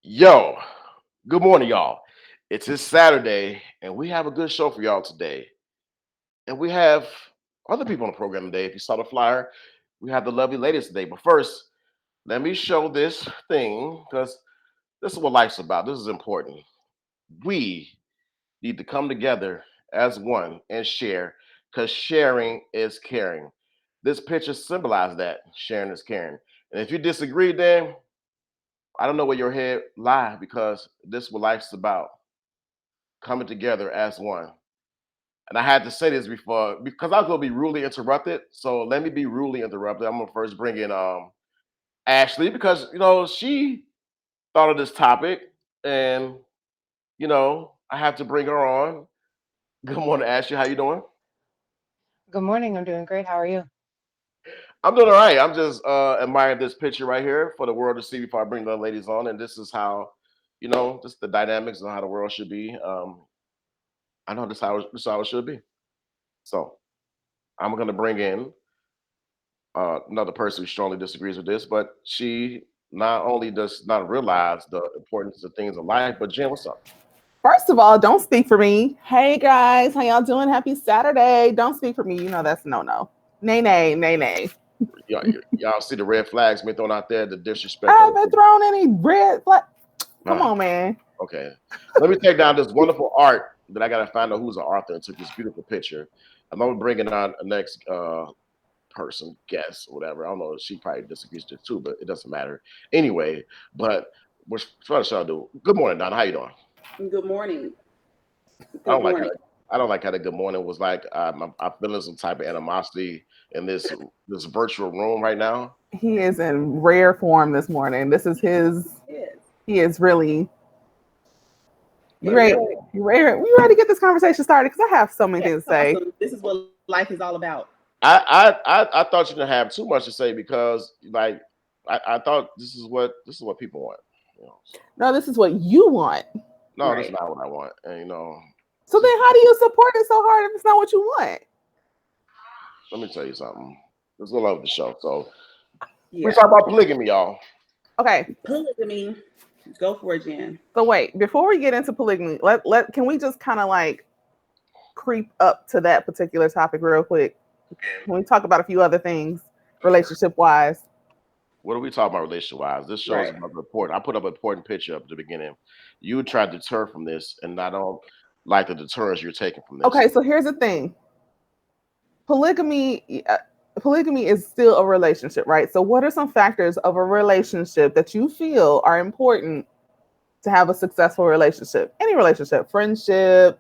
Yo, good morning, y'all. It's this Saturday, and we have a good show for y'all today. And we have other people on the program today. If you saw the flyer, we have the lovely ladies today. But first, let me show this thing because this is what life's about. This is important. We need to come together as one and share because sharing is caring. This picture symbolizes that sharing is caring. And if you disagree, then I don't know where your head lie because this is what life's about coming together as one. And I had to say this before because I was gonna be rudely interrupted. So let me be rudely interrupted. I'm gonna first bring in Ashley because she thought of this topic and I have to bring her on. Good morning, Ashley. How you doing? Good morning. I'm doing great. How are you? I'm doing all right. I'm just admiring this picture right here for the world to see before I bring the ladies on. And this is how, just the dynamics of how the world should be. I know this is how it should be. So I'm gonna bring in another person who strongly disagrees with this, but she not only does not realize the importance of things in life, but Jen, what's up? First of all, don't speak for me. Hey guys, how y'all doing? Happy Saturday. Don't speak for me. You know that's no. Nay, nay, nay, nay. Y'all see the red flags being thrown out there, the I disrespect. haven't thrown any red flag. Come Ah, on, man. okay, let me take down this wonderful art that I got to find out who's the author and took this beautiful picture. I'm gonna bring it on a next person, guest, or whatever. I don't know. She probably disagrees with it too, but it doesn't matter anyway. But we're trying to do. Good morning, Donna. How you doing? Good morning. I Good don't like how morning. I don't like how the good morning was like. I'm feeling some type of animosity in this virtual room right now. He is in rare form this morning. This is his. Yes. He is really. You Get ready? ready. You ready to get this conversation started? Because I have so many things to say. Awesome. This is what life is all about. I thought you didn't have too much to say because like I thought this is what people want. So, No, this is what you want. no, that's Right. not what I want. And So then, how do you support it so hard if it's not what you want? let me tell you something. Let's go over the show. So we Yeah. talk about polygamy, y'all. Okay, Polygamy. Go for it, Jen. so wait, before we get into polygamy, let can we just kind of like creep up to that particular topic real quick? Can we talk about a few other things relationship wise? What are we talking about relationship wise? This shows Right. about the report. I put up an important picture up at the beginning. You tried to deter from this, and I don't like the deterrence you're taking from this. Okay, so here's the thing. Polygamy polygamy is still a relationship, right? So what are some factors of a relationship that you feel are important to have a successful relationship? Any relationship, friendship,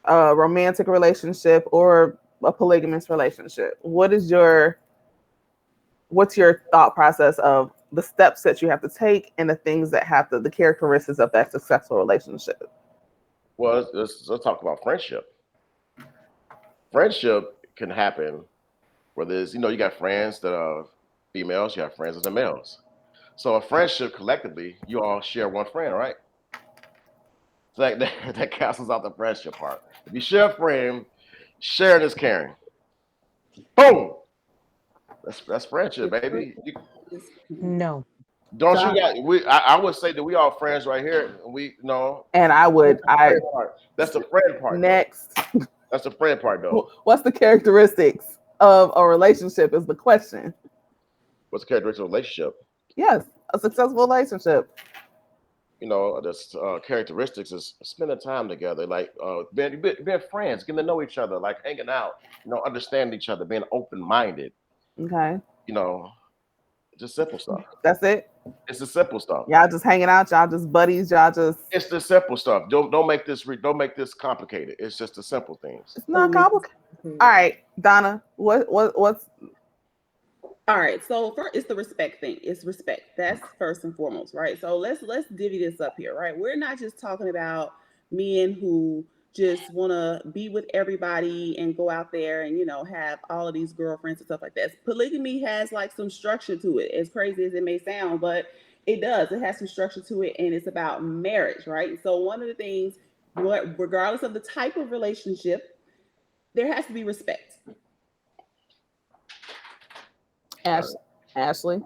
a romantic relationship, or a polygamous relationship. What's your thought process of the steps that you have to take and the things that have the characteristics of that successful relationship? Well, let's talk about friendship. Friendship can happen where there's you got friends that are females, you have friends that are males. So a friendship collectively, you all share one friend, right? So that cancels out the friendship part. If you share a friend, sharing is caring. Boom. That's friendship, It's baby. No. Don't you So, got we? I would say that we all friends right here. We no. and I That's would the I friend part. That's the friend part though. next. That's the friend part though. What's the characteristics of a relationship is the question. What's the characteristic of a relationship? Yes, a successful relationship. The characteristics is spending time together, like being friends, getting to know each other, like hanging out, understanding each other, being open minded. Okay, You know, just simple stuff. that's it. It's the simple stuff. Y'all just hanging out. Y'all just buddies. Y'all just. It's the simple stuff. Don't make this complicated. It's just the simple things. It's not Don't make complicated. All right, Donna. What's All right. So first, it's the respect thing. It's respect. That's first and foremost, right? So let's divvy this up here, right? We're not just talking about men who just want to be with everybody and go out there and have all of these girlfriends and stuff like that. Polygamy has like some structure to it, as crazy as it may sound, but it does. It has some structure to it, and it's about marriage, right? So one of the things, regardless of the type of relationship, there has to be respect. Ash, Ashley?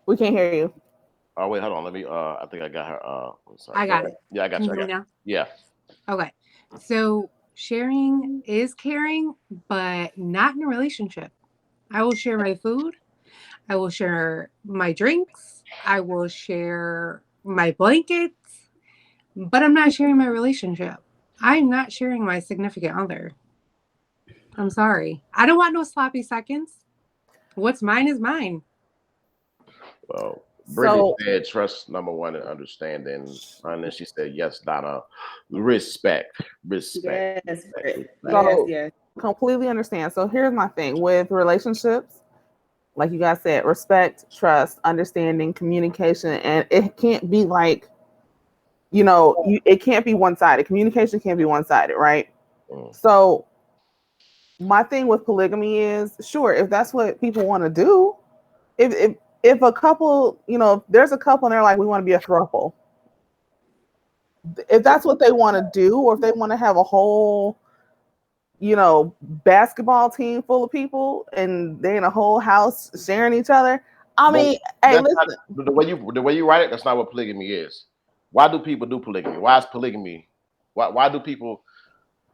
We can't hear you. Oh wait, hold on. Let me. I think I got her. Sorry. I Go got ahead. it. Yeah, I got Can you. you I hear got me now? you. Yeah. Okay. So sharing is caring, but not in a relationship. I will share my food. I will share my drinks. I will share my blankets, but I'm not sharing my relationship. I'm not sharing my significant other. I'm sorry. I don't want no sloppy seconds. What's mine is mine. Well, Brittany So said trust number one and understanding, and then she said yes, Donna, respect, respect, Yes, respect, Britt. respect. Yes, so yes. completely understand. So here's my thing with relationships. Like you guys said, respect, trust, understanding, communication, and it can't be like, it can't be one-sided. Communication can't be one-sided, right? Mm. So my thing with polygamy is, sure, if that's what people want to do, if a couple, if there's a couple and they're like, we want to be a throuple, if that's what they want to do, or if they want to have a whole, basketball team full of people and they in a whole house sharing each other, I But mean, hey, that's listen. not the way you write it. That's not what polygamy is. Why do people do polygamy? Why is polygamy? Why do people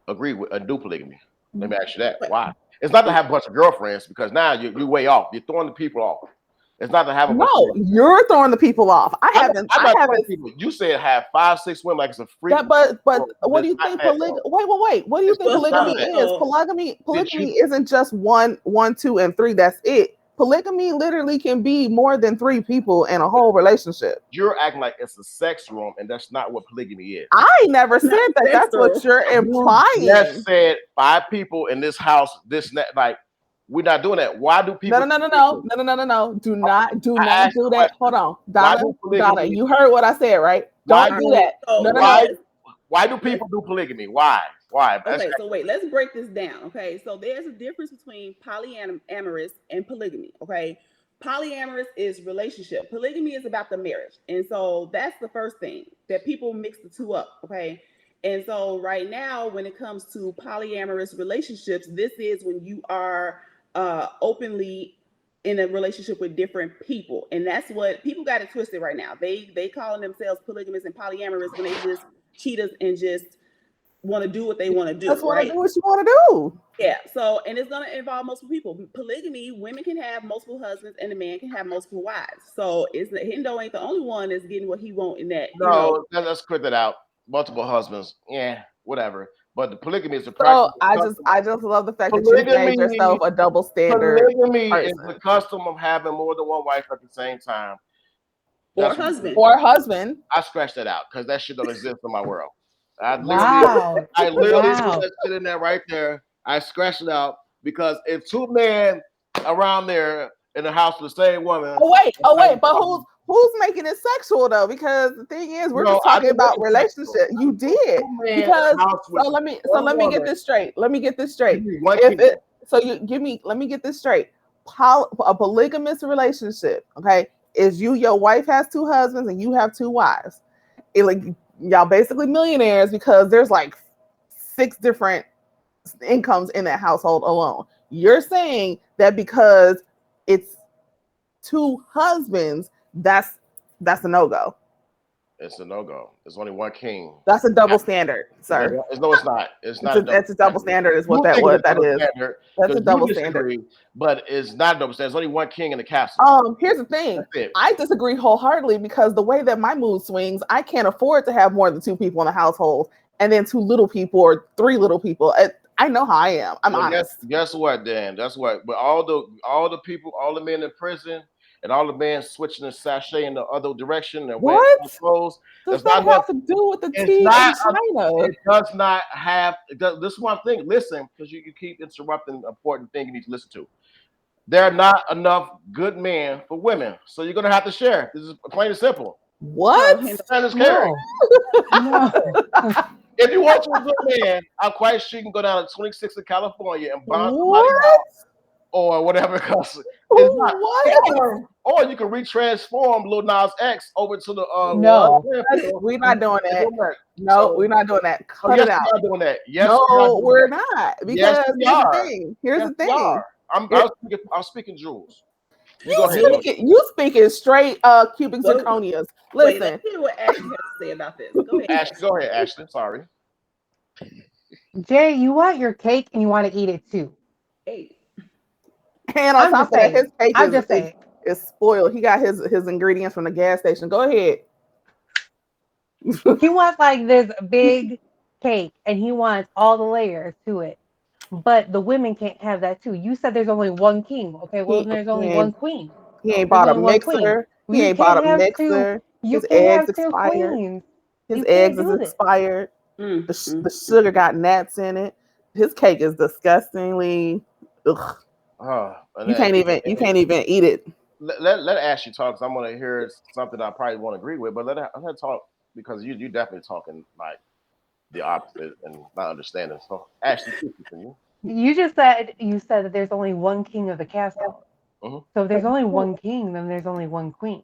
agree with do polygamy? Let me ask you that. But Why? It's not to have a bunch of girlfriends because now you're way off. You're throwing the people off. It's not to have a bunch of No, girlfriends. you're throwing the people off. I I'm, haven't. I'm I not throwing haven't. people. You said have 5, 6 women like it's a freak. That, but what do That's you not think that though. Wait. What do you It's think well, none of polygamy that. is? so Did Polygamy you? isn't just one, two, and three. That's it. Polygamy literally can be more than three people in a whole relationship. You're acting like it's a sex room, and that's not what polygamy is. I never it's not said that. sex That's what room. you're You just implying. said 5 people in this house. This and that. Like we're not doing that. Why do No, people? no, no, no, no, no, no, no, no, no. Do I not asked do the that. Hold question. on, Why Donna. do Donna, polygamy? you heard what I said, right? Why Don't All do do? right. that. So No, no, no. Why? yes. Why do Let's people do polygamy? Why? Why? okay, so wait, let's break this down. Okay. So there's a difference between polyamorous and polygamy. Okay. Polyamorous is relationship. Polygamy is about the marriage. And so that's the first thing that people mix the two up. Okay. And so right now, when it comes to polyamorous relationships, this is when you are openly in a relationship with different people. And that's what people got it twisted right now. They calling themselves polygamous and polyamorous when they just cheat us and just want to do what they want to Just do, want to right? do what you want to do. Yeah. So, and it's going to involve multiple people. Polygamy, women can have multiple husbands and a man can have multiple wives. So, it's Hendo ain't the only one that's getting what he want in that, No, let's quit that out. Multiple husbands, yeah, whatever. But the polygamy is the So practice. I just love the fact that you made Polygamy, yourself a double standard polygamy is the person custom of having more than one wife at the same time. or That's husband. or husband. I scratched that out because that shit don't exist in my world. I literally, Wow. I literally put Wow. that shit in there right there. I scratched it out because if two men around there in the house with the same woman, Oh wait, but who's making it sexual though? Because the thing is, we're no, just I talking didn't make about it sexual. relationship. You did Two men in because the house with let one me get woman. this straight. Let me get this Give straight. me one If king. it so you give me let me get this straight. A polygamous relationship, okay, is your wife has two husbands and you have two wives. Like y'all basically millionaires because there's like 6 different incomes in that household alone. You're saying that because it's two husbands, that's a no-go. It's a no go. There's only one king. That's a double standard, sir. No, it's not. It's not a double That's a double standard. standard is You what that think what it's a that double is. standard That's a because you double standard. disagree, but it's not a double standard. There's only one king in the castle. Here's the thing. That's it. I disagree wholeheartedly because the way that my mood swings, I can't afford to have more than 2 people in the household and then 2 little people or 3 little people. I know how I am. I'm Well, honest. guess what, Dan? That's what. But all the people, all the men in prison, and all the men switching the sachet in the other direction and wearing What clothes. does That's that not enough. have to do with the It's tea in not. China? It does not have. This is one thing. Listen, because you keep interrupting an important thing you need to listen to. There are not enough good men for women, so you're gonna have to share. This is plain and simple. What? No, Hendo. And it's carry. No. No. If you want a good man, I'm quite sure you can go down to 26 in California and bond somebody What? or whatever it costs. It's not. What? Or you can retransform Lil Nas X over to the No. We're not doing and that. do that. No, So, we're not doing that. oh, Cut yes, it out. we are doing that. Yes, we are No, doing we're that. not. Yes, Because we here's the are. thing. Here's Yes, the we thing. are. I'm speaking Jules. You go ahead, though. You speaking straight cubic Go, zirconias. wait, Listen, let's hear what Ashley has to say about this. Go ahead, Ashley, Ashley. go ahead, Ashley. Sorry. Jay, you want your cake and you want to eat it too. Hey, and on I'm top just of that, saying. his cake I'm just saying. is spoiled. He got his ingredients from the gas station. Go ahead. He wants like this big cake and he wants all the layers to it. But the women can't have that too. You said there's only one king. Okay, well He, then there's he only ain't one queen. he ain't There's bought a only one queen. mixer. Well, He you ain't bought can't a have two. mixer. You His can't eggs have two expired. queens. His You eggs can't is do this. expired. mm, mm. The sugar got gnats in it. His cake is disgustingly. Ugh. And You then, can't even eat it. let Ashley talk, because I'm going to hear something I probably won't agree with, but let her talk, because you definitely talking like the opposite and not understanding. So, Ashley, please continue. You said that there's only one king of the castle. Mhm. So if there's only one king, then there's only one queen.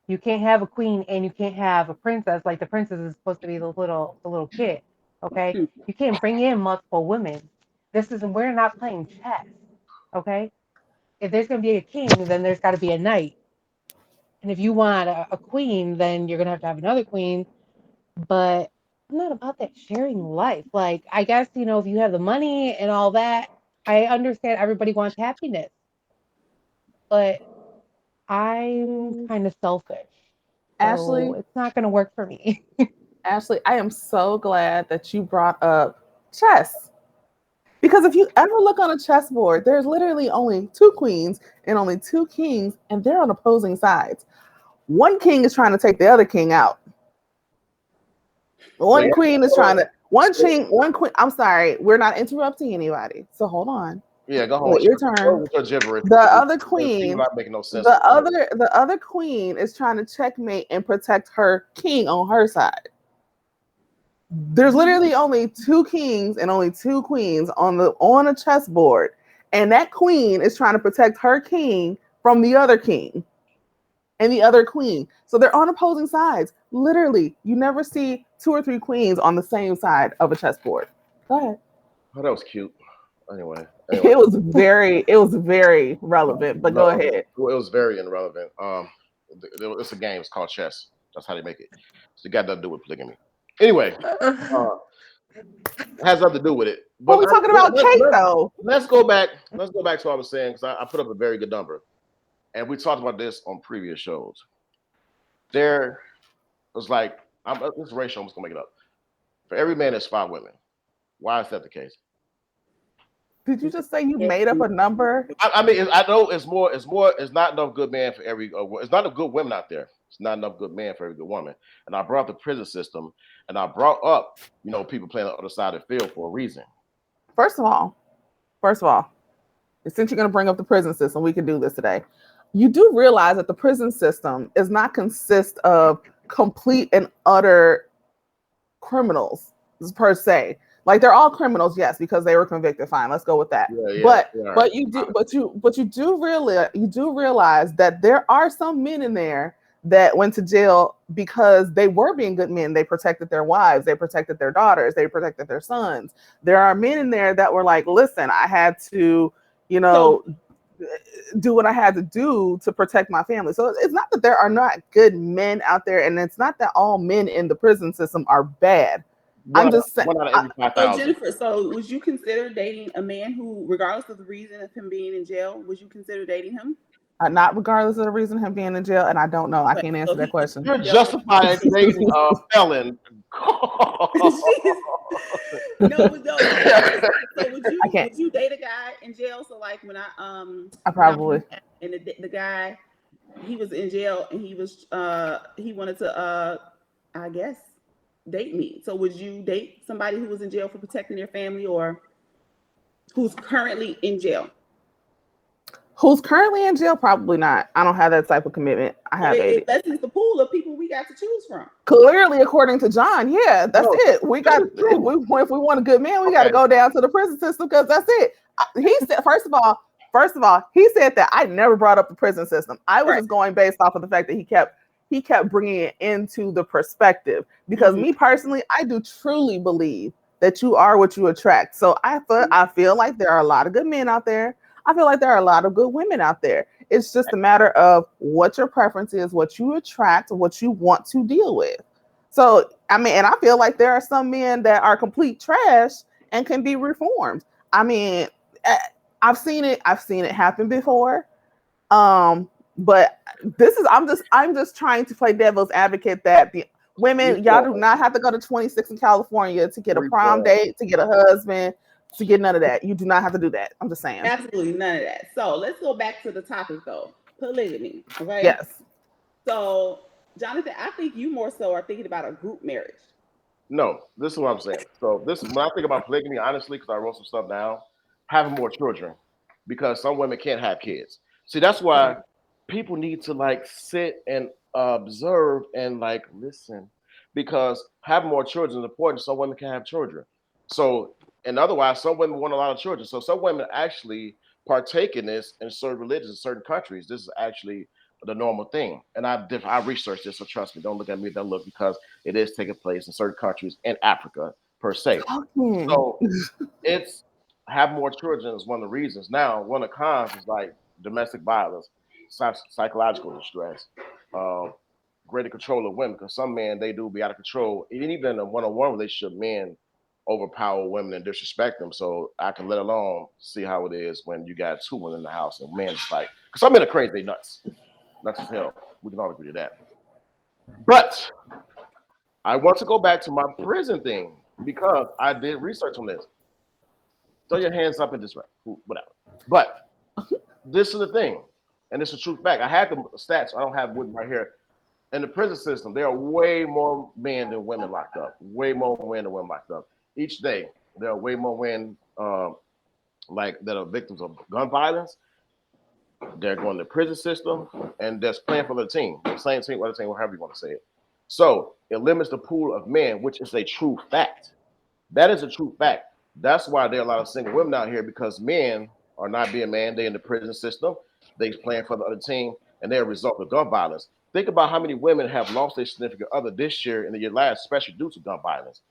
You can't have a queen and you can't have a princess. Like the princess is supposed to be the little kid. Okay? You can't bring in multiple women. We're not playing chess. Okay? If there's gonna be a king, then there's gotta be a knight. And if you want a queen, then you're gonna have to have another queen. But I'm not about that sharing life. Like I guess, if you have the money and all that, I understand everybody wants happiness. But I'm kind of selfish. So Ashley, it's not going to work for me. Ashley, I am so glad that you brought up chess. Because if you ever look on a chessboard, there's literally only two queens and only two kings, and they're on opposing sides. One king is trying to take the other king out. One Wait, queen is hold trying on. to one queen. I'm sorry, we're not interrupting anybody. So hold on. Yeah, go Wait, hold your on turn. with your gibberish. The other You're queen, not making no sense. Go ahead. the other queen is trying to checkmate and protect her king on her side. There's literally only two kings and only two queens on a chessboard, and that queen is trying to protect her king from the other king and the other queen. So they're on opposing sides. Literally, you never see two or three queens on the same side of a chessboard. Go ahead. Oh, that was cute. Anyway, It was very relevant, but go no, ahead. it was very irrelevant. It's a game. It's called chess. That's how they make it. So it got nothing to do with polygamy. Anyway, it has nothing to do with it. Well, But we're talking about cake though. let's go back. Let's go back to what I was saying, because I put up a very good number, and we talked about this on previous shows. There was like, this ratio. I'm just gonna make it up. For every man, there's 5 women. Why is that the case? Did you just say you made up a number? I mean, I know it's more. It's more. It's not enough good man for every. It's not enough good women out there. It's not enough good man for every good woman. And I brought up the prison system, and I brought up, people playing on the other side of the field for a reason. First of all, since you're going to bring up the prison system, we can do this today. You do realize that the prison system is not consist of complete and utter criminals per se. Like they're all criminals, yes, because they were convicted. Fine, let's go with that. Yeah, but you do realize that there are some men in there that went to jail because they were being good men. They protected their wives, they protected their daughters, they protected their sons. There are men in there that were like, listen, I had to, do what I had to do to protect my family. So it's not that there are not good men out there, and it's not that all men in the prison system are bad. I'm just saying. One out of every 5,000. Jennifer, so would you consider dating a man who, regardless of the reason of him being in jail, would you consider dating him? Not regardless of the reason him being in jail, and I don't know. I can't answer that question. You're justified dating a felon. No. So would I can't. you date a guy in jail? So like when I probably. And the guy, he was in jail and he wanted to I guess date me. So would you date somebody who was in jail for protecting their family, or who's currently in jail? Who's currently in jail? Probably not. I don't have that type of commitment. I have 80. That's the pool of people we got to choose from. Clearly, according to John, yeah, that's it. We got if we want a good man, we got to go down to the prison system, because that's it. He said, first of all, he said that I never brought up the prison system. I was just going based off of the fact that he kept bringing it into the perspective, because me personally, I do truly believe that you are what you attract. So I feel like there are a lot of good men out there. I feel like there are a lot of good women out there. It's just a matter of what your preference is, what you attract, what you want to deal with. So, I mean, and I feel like there are some men that are complete trash and can be reformed. I mean, eh, I've seen it. I've seen it happen before. But I'm just trying to play devil's advocate that the women, y'all do Reform. not have to go to 26 in California to get a prom Reform. date, to get a husband, to get none of that. You do not have to do that. I'm just saying. Absolutely none of that. So let's go back to the topic though. Polygamy. Okay. Yes. So Jonathan, I think you more so are thinking about a group marriage. No, this is what I'm saying. So this is when I think about polygamy, honestly, because I wrote some stuff down, having more children, because some women can't have kids. See, that's Okay. why people need to like sit and observe and like listen, because having more children is important. So women can have children. So and otherwise, some women want a lot of children. So some women actually partake in this in certain religions, in certain countries. This is actually the normal thing. And I researched this, so trust me, don't look at me, don't look because it is taking place in certain countries in Africa per se. Talking. So it's have more children is one of the reasons. Now, one of the cons is like domestic violence, psychological distress, uh, greater control of women. Because some men they do be out of control. And even in a one-on-one relationship, men overpower women and disrespect them. So I can let alone see how it is when you got two women in the house and men just like because some men are crazy, they nuts, nuts as hell. We can all agree to that. But I want to go back to my prison thing because I did research on this. Throw your hands up in this way, whatever. But this is the thing, and it's a true fact. I had the stats. I don't have wood right here. In the prison system, there are way more men than women locked up. Way more men than women locked up. Each day, there are way more men like that are victims of gun violence. They're going to the prison system, and that's playing for the team, the same team, other team, whatever you want to say it. So it limits the pool of men, which is a true fact. That is a true fact. That's why there are a lot of single women out here because men are not being man. They're in the prison system. They're playing for the other team, and they're a result of gun violence. Think about how many women have lost their significant other this year and the year last, especially due to gun violence.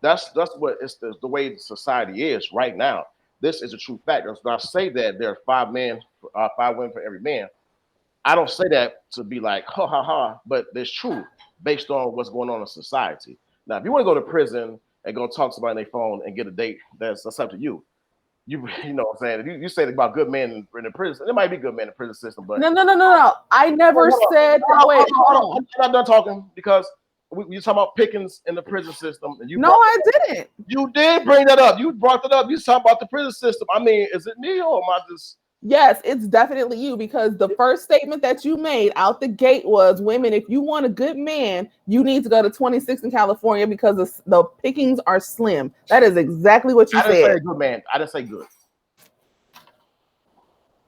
That's what it's the way society is right now. This is a true fact. When I say that there are 5 men, 5 women for every man, I don't say that to be like ha ha ha, but it's true based on what's going on in society. Now, if you want to go to prison and go talk to somebody on their phone and get a date, that's up to you. You know what I'm saying? If you say about good men in the prison, there might be good men in the prison system, but No, no, no, no, no. I hold never on, said that. Wait, hold on. I'm not done talking because you talking about pickings in the prison system, and you No, brought I didn't. you did bring that up. You brought that up. You talking about the prison system. I mean, is it me or am I just Yes, it's definitely you because the first statement that you made out the gate was women, if you want a good man, you need to go to 26 in California because the pickings are slim. That is exactly what you I didn't say said. a good man. I didn't say good.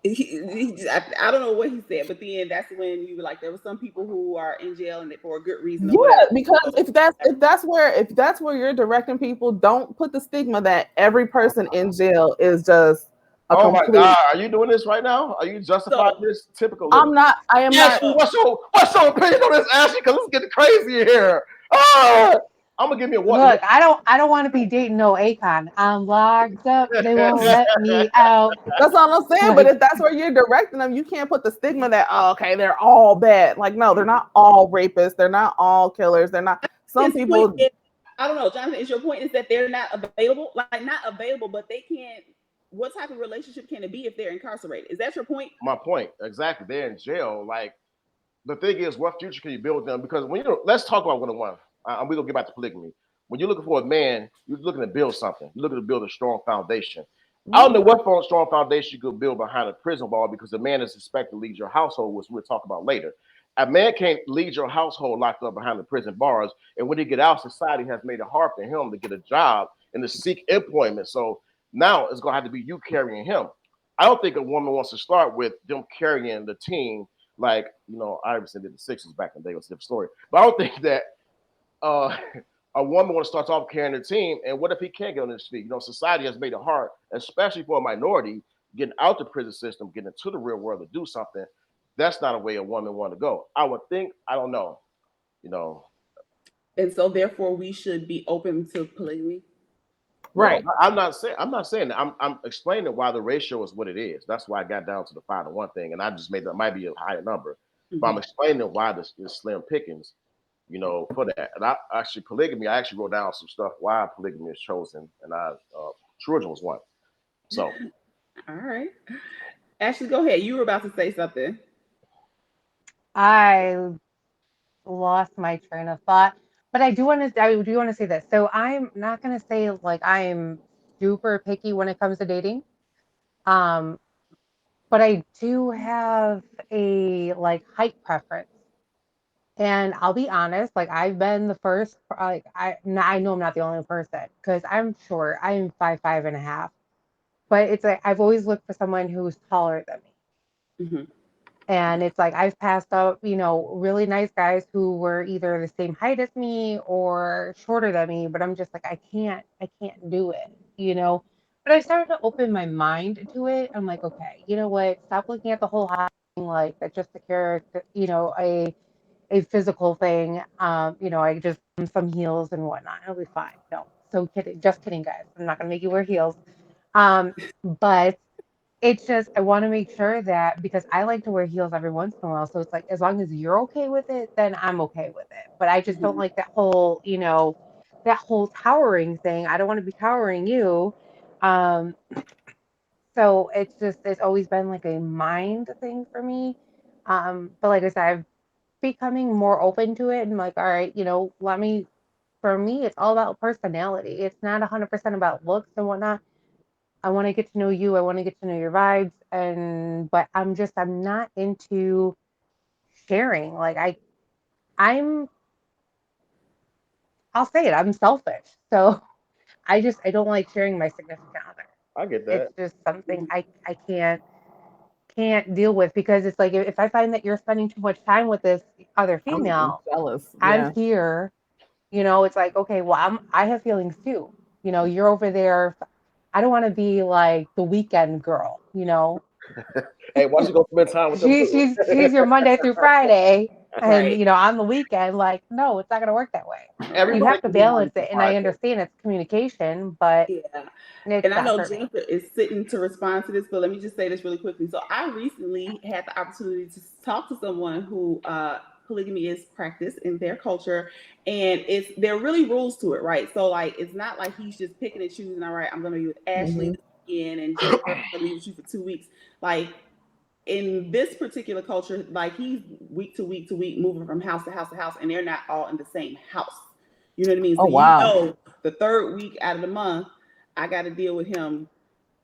I don't know what he said, but then that's when you were like, there were some people who are in jail and for a good reason or Yeah, whatever. because So, if that's where you're directing people, don't put the stigma that every person in jail is just a Oh my complete. God, are you doing this right now? Are you justifying so this? Typical living. I'm not. I am not. Ashley, what's your opinion on this, Ashley? Because it's getting crazy in here. I'm gonna give me a what? Look, I don't want to be dating no Akon. I'm locked up. They won't let me out. That's all I'm saying. But Like, if that's where you're directing them, you can't put the stigma that okay, they're all bad. Like no, they're not all rapists. They're not all killers. They're not. Some his point people. is, I don't know, Jonathan, is your point is that they're not available? Like not available, but they can't. What type of relationship can it be if they're incarcerated? Is that your point? My point exactly. They're in jail. Like the thing is, what future can you build with them? Because when let's talk about one on one. We're gonna get back to polygamy. When you're looking for a man, you're looking to build something. You're looking to build a strong foundation. I don't know what strong foundation you could build behind a prison wall because the man is expected to lead your household, which we'll talk about later. A man can't lead your household locked up behind the prison bars, and when he get out, society has made it hard for him to get a job and to seek employment. So now it's gonna have to be you carrying him. I don't think a woman wants to start with them carrying the team like Iverson did the Sixers back in the day. It was a different story, but I don't think that uh, a woman want to start off carrying her team. And what if he can't get on his feet? Society has made it hard, especially for a minority, getting out the prison system, getting into the real world to do something. That's not a way a woman want to go. I would think. I don't know. You know, And so therefore we should be open to polygamy. Right. No, I'm not saying that. I'm explaining why the ratio is what it is. That's why I got down to the 5-to-1 thing, and I just made that might be a higher number. But I'm Mhm. explaining why this is slim pickings, for that. And I actually polygamy. I actually wrote down some stuff why polygamy is chosen, and Trojan was one. So All right. Ashley, go ahead. You were about to say something. I lost my train of thought, but I do want to say this. So I'm not going to say like I'm super picky when it comes to dating. Um, but I do have a like height preference. And I'll be honest, like I've been the first, like I know I'm not the only person because I'm short. I'm 5'5.5", but it's like I've always looked for someone who's taller than me. Hmm. And it's like I've passed up, really nice guys who were either the same height as me or shorter than me, but I'm just like I can't do it. But I started to open my mind to it. I'm like, okay, you know what? Stop looking at the whole height thing like that's just a character, a physical thing. I just some heels and whatnot. It'll be fine. No, so kidding, just kidding, guys. I'm not gonna make you wear heels. But it's just I want to make sure that because I like to wear heels every once in a while. So it's like as long as you're okay with it, then I'm okay with it. But I just don't Hmm. like that whole towering thing. I don't want to be towering you. Um, so it's always been like a mind thing for me. But like I said, I've becoming more open to it and like, all right, for me, it's all about personality. It's not 100% about looks and whatnot. I want to get to know you. I want to get to know your vibes. But I'm not into sharing. Like I'm, I'll say it, I'm selfish. So I don't like sharing my significant other. I get It's that. just something I can't deal with because it's like if I find that you're spending too much time with this other I'm female, jealous. I'm Yeah. here. It's like, okay, well, I have feelings too. You're over there. I don't want to be like the weekend girl. Hey, why don't you go spend time with them She, too? she's your Monday through Friday, and Right. on the weekend, like, no, it's not gonna work that way. You Everybody have to can be Monday balance through it, and I Friday. understand it's communication, but Yeah. it's And I not know for me. Jennifer is sitting to respond to this, but let me just say this really quickly. So I recently had the opportunity to talk to someone who polygamy is practiced in their culture, and there are really rules to it, right? So like it's not like he's just picking and choosing. All right, I'm going to be with Ashley Hmm. this weekend, and Jennifer, I'm going to be with you for 2 weeks. Like in this particular culture, like he's week to week to week, moving from house to house to house, and they're not all in the same house. You know what I mean? Oh So wow. the third week out of the month, I got to deal with him.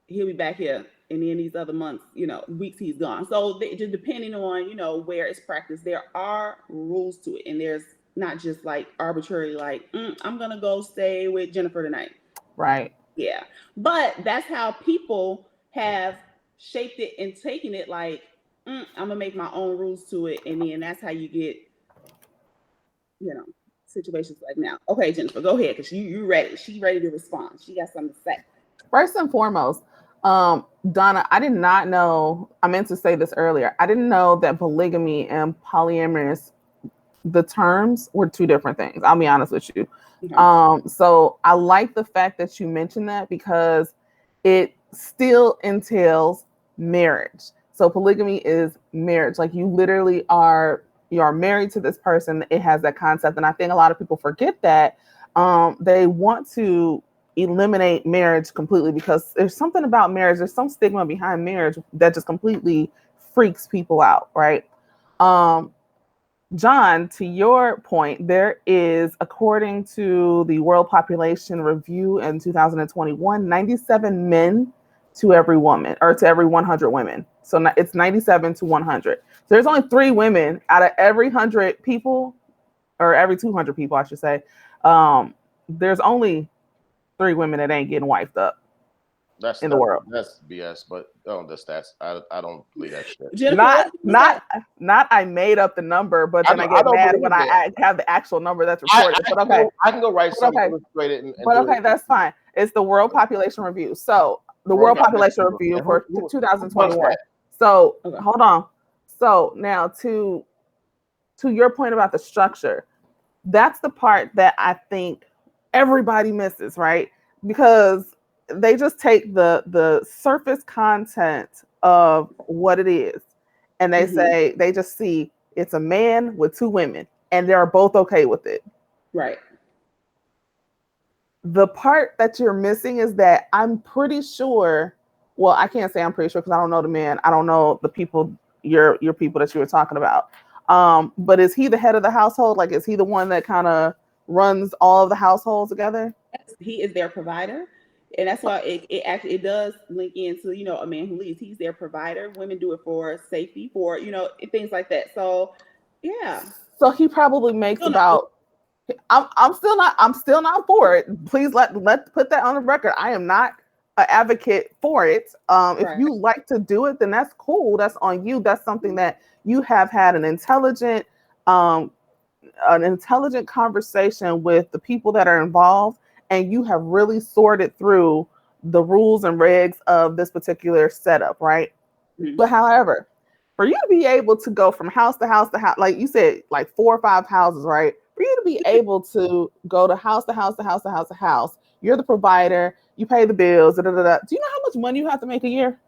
He'll be back here, and then these other months, weeks he's gone. So just depending on where it's practiced, there are rules to it, and there's not just like arbitrary, like I'm gonna go stay with Jennifer tonight. Right. Yeah, but that's how people have shaped it and taken it. Like I'm gonna make my own rules to it, and then that's how you get you know situations like now. Okay, Jennifer, go ahead because you ready. She ready to respond. She got something to say. First and foremost, Donna, I did not know. I meant to say this earlier. I didn't know that polygamy and polyamorous, the terms were two different things. I'll be honest with you. Okay. So I like the fact that you mentioned that because it still entails marriage. So polygamy is marriage. Like you are married to this person. It has that concept. And I think a lot of people forget that. They want to eliminate marriage completely because there's something about marriage. There's some stigma behind marriage that just completely freaks people out, right? Um, John, to your point, there is, according to the World Population Review in 2021, 97 men to every woman or to every 100 women. So it's 97 to 100. So there's only 3 women out of every 100 people, or every 200 people, I should say. There's only 3 women that ain't getting wiped up That's in the that's world. that's BS. But the stats. I don't believe that shit. Jennifer, Not, what was not, that? not. I made up the number, but I then I don't, I get don't mad when believe that. have the actual number that's I, reported. I But can okay, go. I can go write but something, okay, illustrate it, and but do okay, it. that's fine. It's the World Population Review. So the World World Population Population Group. Review And for who runs 2021. that? So Okay. hold on. So now to your point about the structure, that's the part that I think everybody misses, right? because they just take the surface content of what it is, and they say they just see it's a man with two women, and they're both okay with it. Right. The part that you're missing is that I'm pretty sure. Well, I can't say I'm pretty sure because I don't know the man. I don't know the people. Your people that you were talking about. But is he the head of the household? Like, is he the one that kind of runs all of the households together? Yes, he is their provider. And that's why it actually it does link into, you know, a man who leads. He's their provider. Women do it for safety, for, you know, things like that. So yeah. So he probably makes No, no. about. I'm still not for it. Please let put that on the record. I am not an advocate for it. If Right. you like to do it, then that's cool. That's on you. That's something that you have had um, an intelligent conversation with the people that are involved, and you have really sorted through the rules and regs of this particular setup, right? Mhm. But however, for you to be able to go from house to house to house, like you said, like 4 or 5 houses, right? For you to be able to go to house to house to house to house to house, you're the provider, you pay the bills, da, da, da, da. Do you know how much money you have to make a year?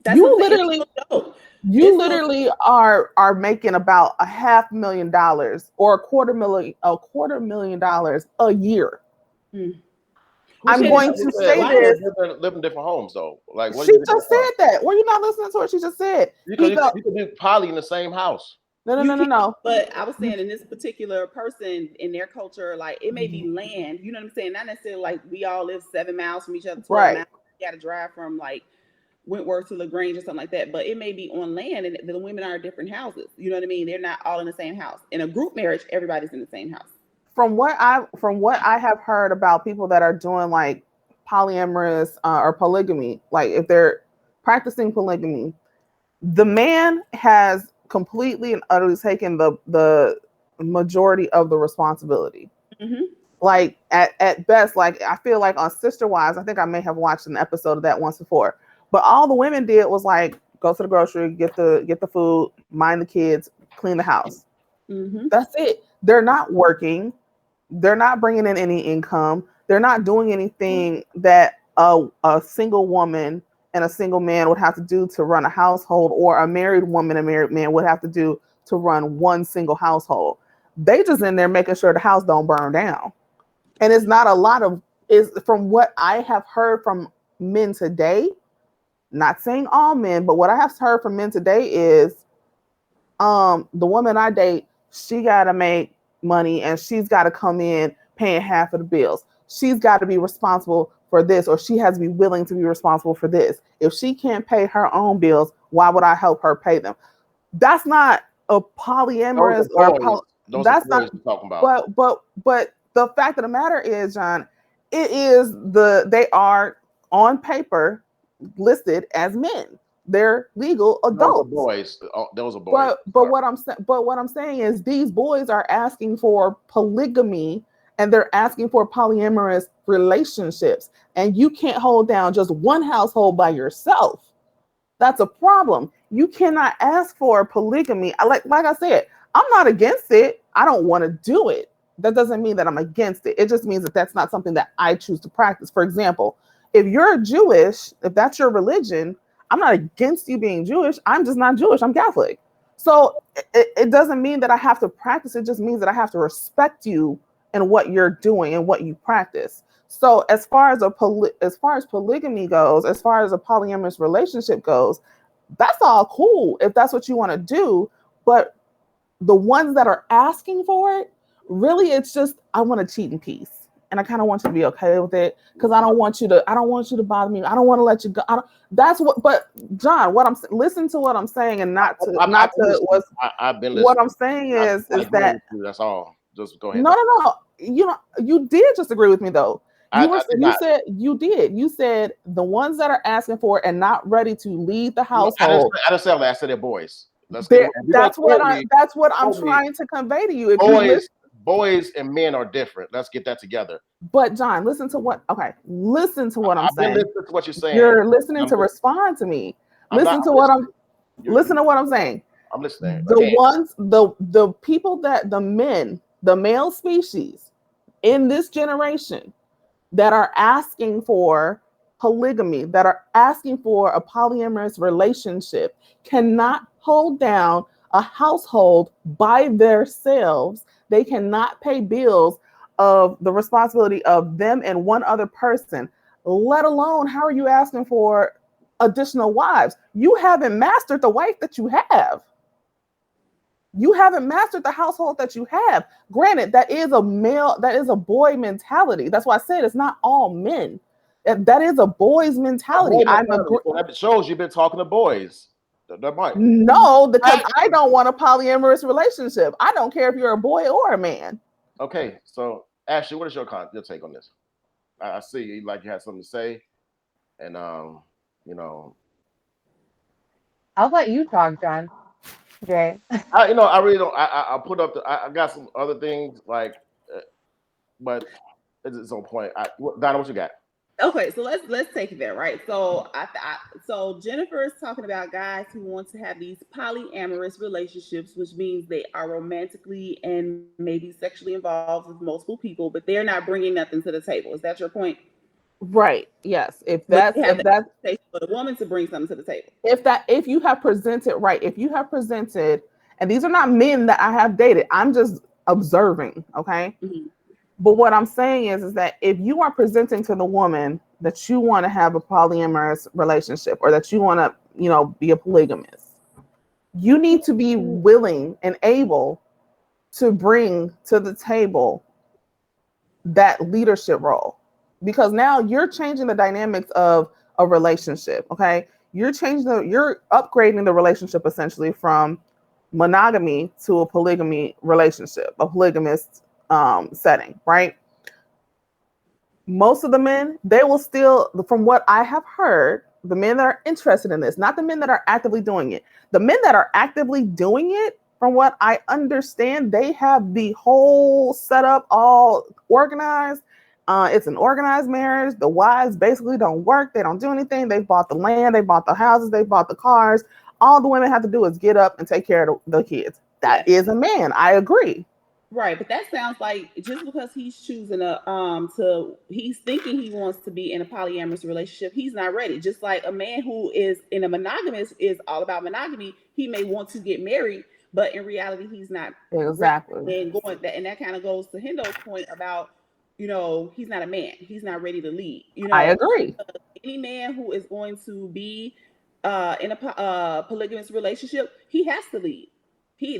That's You what I'm saying. literally, It's no joke. you It's no literally are making about $500,000 or $250,000 a year. Mm. I'm Shannon, going no, to Yeah, say why? women this. live in different homes though. Like, what She do you get that just from? said that. Were you not listening to what she just said? You He could go, you could do poly in the same house. no, no, You no, no, can, no. but I was saying in this particular person in their culture, like it may be Mhm. land, you know what I'm saying? Not necessarily like we all live 7 miles from each other, 12 Right. miles. You got to drive from like Wentworth to LaGrange or something like that. But it may be on land and the women are in different houses. You know what I mean? They're not all in the same house. In a group marriage, everybody's in the same house. From what I have heard about people that are doing like polyamorous or polygamy, like if they're practicing polygamy, the man has completely and utterly taken the majority of the responsibility. Mm-hmm. Like at best, like I feel like on Sister Wives, I think I may have watched an episode of that once before. But all the women did was like go to the grocery, get the food, mind the kids, clean the house. Mm-hmm. That's it. They're not working. They're not bringing in any income. They're not doing anything that a single woman and a single man would have to do to run a household, or a married woman and married man would have to do to run one single household. They just in there making sure the house don't burn down. And it's not a lot of is from what I have heard from men today, not saying all men, but what I have heard from men today is the woman I date, she gotta make money and she's gotta come in paying half of the bills. She's got to be responsible for this, or she has to be willing to be responsible for this. If she can't pay her own bills, why would I help her pay them? That's not a Those polyamorous are boys. Those are that's not. boys we're talking about. But the fact of the matter is, John, they are on paper listed as men. They're legal Those are adults. boys. Those are boys. But what I'm saying is these boys are asking for polygamy, and they're asking for polyamorous relationships, and you can't hold down just one household by yourself. That's a problem. You cannot ask for polygamy. Like I said, I'm not against it. I don't want to do it. That doesn't mean that I'm against it. It just means that that's not something that I choose to practice. For example, if you're Jewish, if that's your religion, I'm not against you being Jewish. I'm just not Jewish. I'm Catholic. So it doesn't mean that I have to practice. It just means that I have to respect you and what you're doing and what you practice. So as far as polygamy goes, as far as a polyamorous relationship goes, that's all cool if that's what you want to do. But the ones that are asking for it, really, it's just I want to cheat in peace, and I kind of want you to be okay with it because I don't want you to bother me. I don't want to let you go. That's what. But John, listen to what I'm saying, and I've been listening. I've been what listening. I'm saying I is agree that with you. That's all. Just go ahead. no, no, no. You did just agree with me though. I did not. You said the ones that are asking for it and not ready to leave the No, household. I didn't say all that. I said they're boys. Let's get. If you're gonna quote me, That's what I'm quote me. trying to convey to you. If you listen, Boys and men are different. Let's get that together. but John, listen to what I'm I've been saying. listening to what you're saying. You're listening I'm, to respond to me. I'm not. Listen to I'm what listening. listen to what I'm saying. I'm listening. The Okay. ones the people that the men, the male species in this generation that are asking for polygamy, that are asking for a polyamorous relationship, cannot hold down a household by themselves. They cannot pay bills of the responsibility of them and one other person, let alone how are you asking for additional wives? You haven't mastered the wife that you have. You haven't mastered the household that you have. Granted, that is a male, that is a boy mentality. That's why I said it's not all men. That is a boy's A mentality. boy I'm mentality. So that shows you've been talking to boys. That might. no, because Right. I don't want a polyamorous relationship. I don't care if you're a boy or a man. Okay, so Ashley, what is your take on this? I see you like you had something to say, and you know, I'll let you talk, John. Jay. I really don't. I put up I got some other things like, uh, but it's on point. Donna, what you got? Okay, so let's take it there, right? So so Jennifer is talking about guys who want to have these polyamorous relationships, which means they are romantically and maybe sexually involved with multiple people, but they're not bringing nothing to the table. Is that your point? Right. Yes. But they have If the that's expectation for the woman to bring something to the table. if you have presented right, if you have presented, and these are not men that I have dated, I'm just observing, okay? Mhm. But what I'm saying is that if you are presenting to the woman that you want to have a polyamorous relationship or that you want to, be a polygamist, you need to be willing and able to bring to the table that leadership role, because now you're changing the dynamics of a relationship. Okay, you're upgrading the relationship essentially from monogamy to a polygamy relationship, a polygamist setting, right? Most of the men, they will still, from what I have heard, the men that are interested in this, not the men that are actively doing it, the men that are actively doing it, from what I understand, they have the whole setup all organized. It's an organized marriage. The wives basically don't work. They don't do anything. They bought the land. They bought the houses. They bought the cars. All the women have to do is get up and take care of the kids. That Yes. is a man. I agree. Right, but that sounds like just because he's choosing he's thinking he wants to be in a polyamorous relationship, he's not ready. Just like a man who is in a monogamous is all about monogamy, he may want to get married, but in reality he's not ready. Exactly. And that kind of goes to Hendo's point about, he's not a man. He's not ready to lead. I agree. Any man who is going to be in a polygamous relationship, he has to lead. He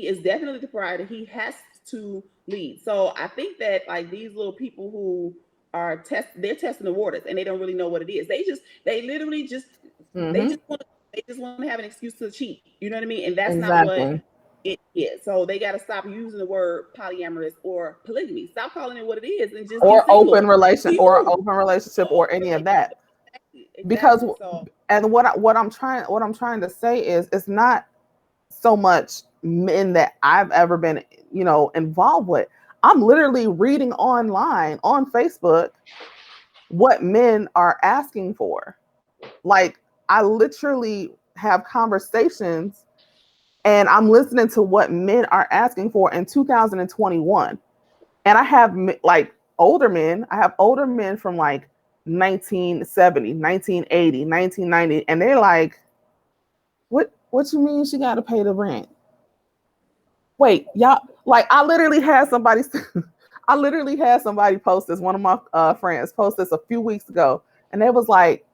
is definitely the provider. He has to lead. So I think that like these little people who are they're testing the waters and they don't really know what it is. They literally just they Hmm. just want to have an excuse to cheat. You know what I mean? And that's not what Exactly. it is. So they got to stop using the word polyamorous or polygamy. Stop calling it what it is and just be Or single. open Be you. relationship or any of that. Because Exactly. So and what I'm trying to say is it's not so much men that I've ever been, involved with. I'm literally reading online on Facebook what men are asking for. Like I literally have conversations and I'm listening to what men are asking for in 2021. And I have like older men. I have older men from like 1970, 1980, 1990, and they're like, what you mean she got to pay the rent? Wait, y'all, like I literally had somebody I literally had somebody post this, one of my friends post this a few weeks ago, and they was like,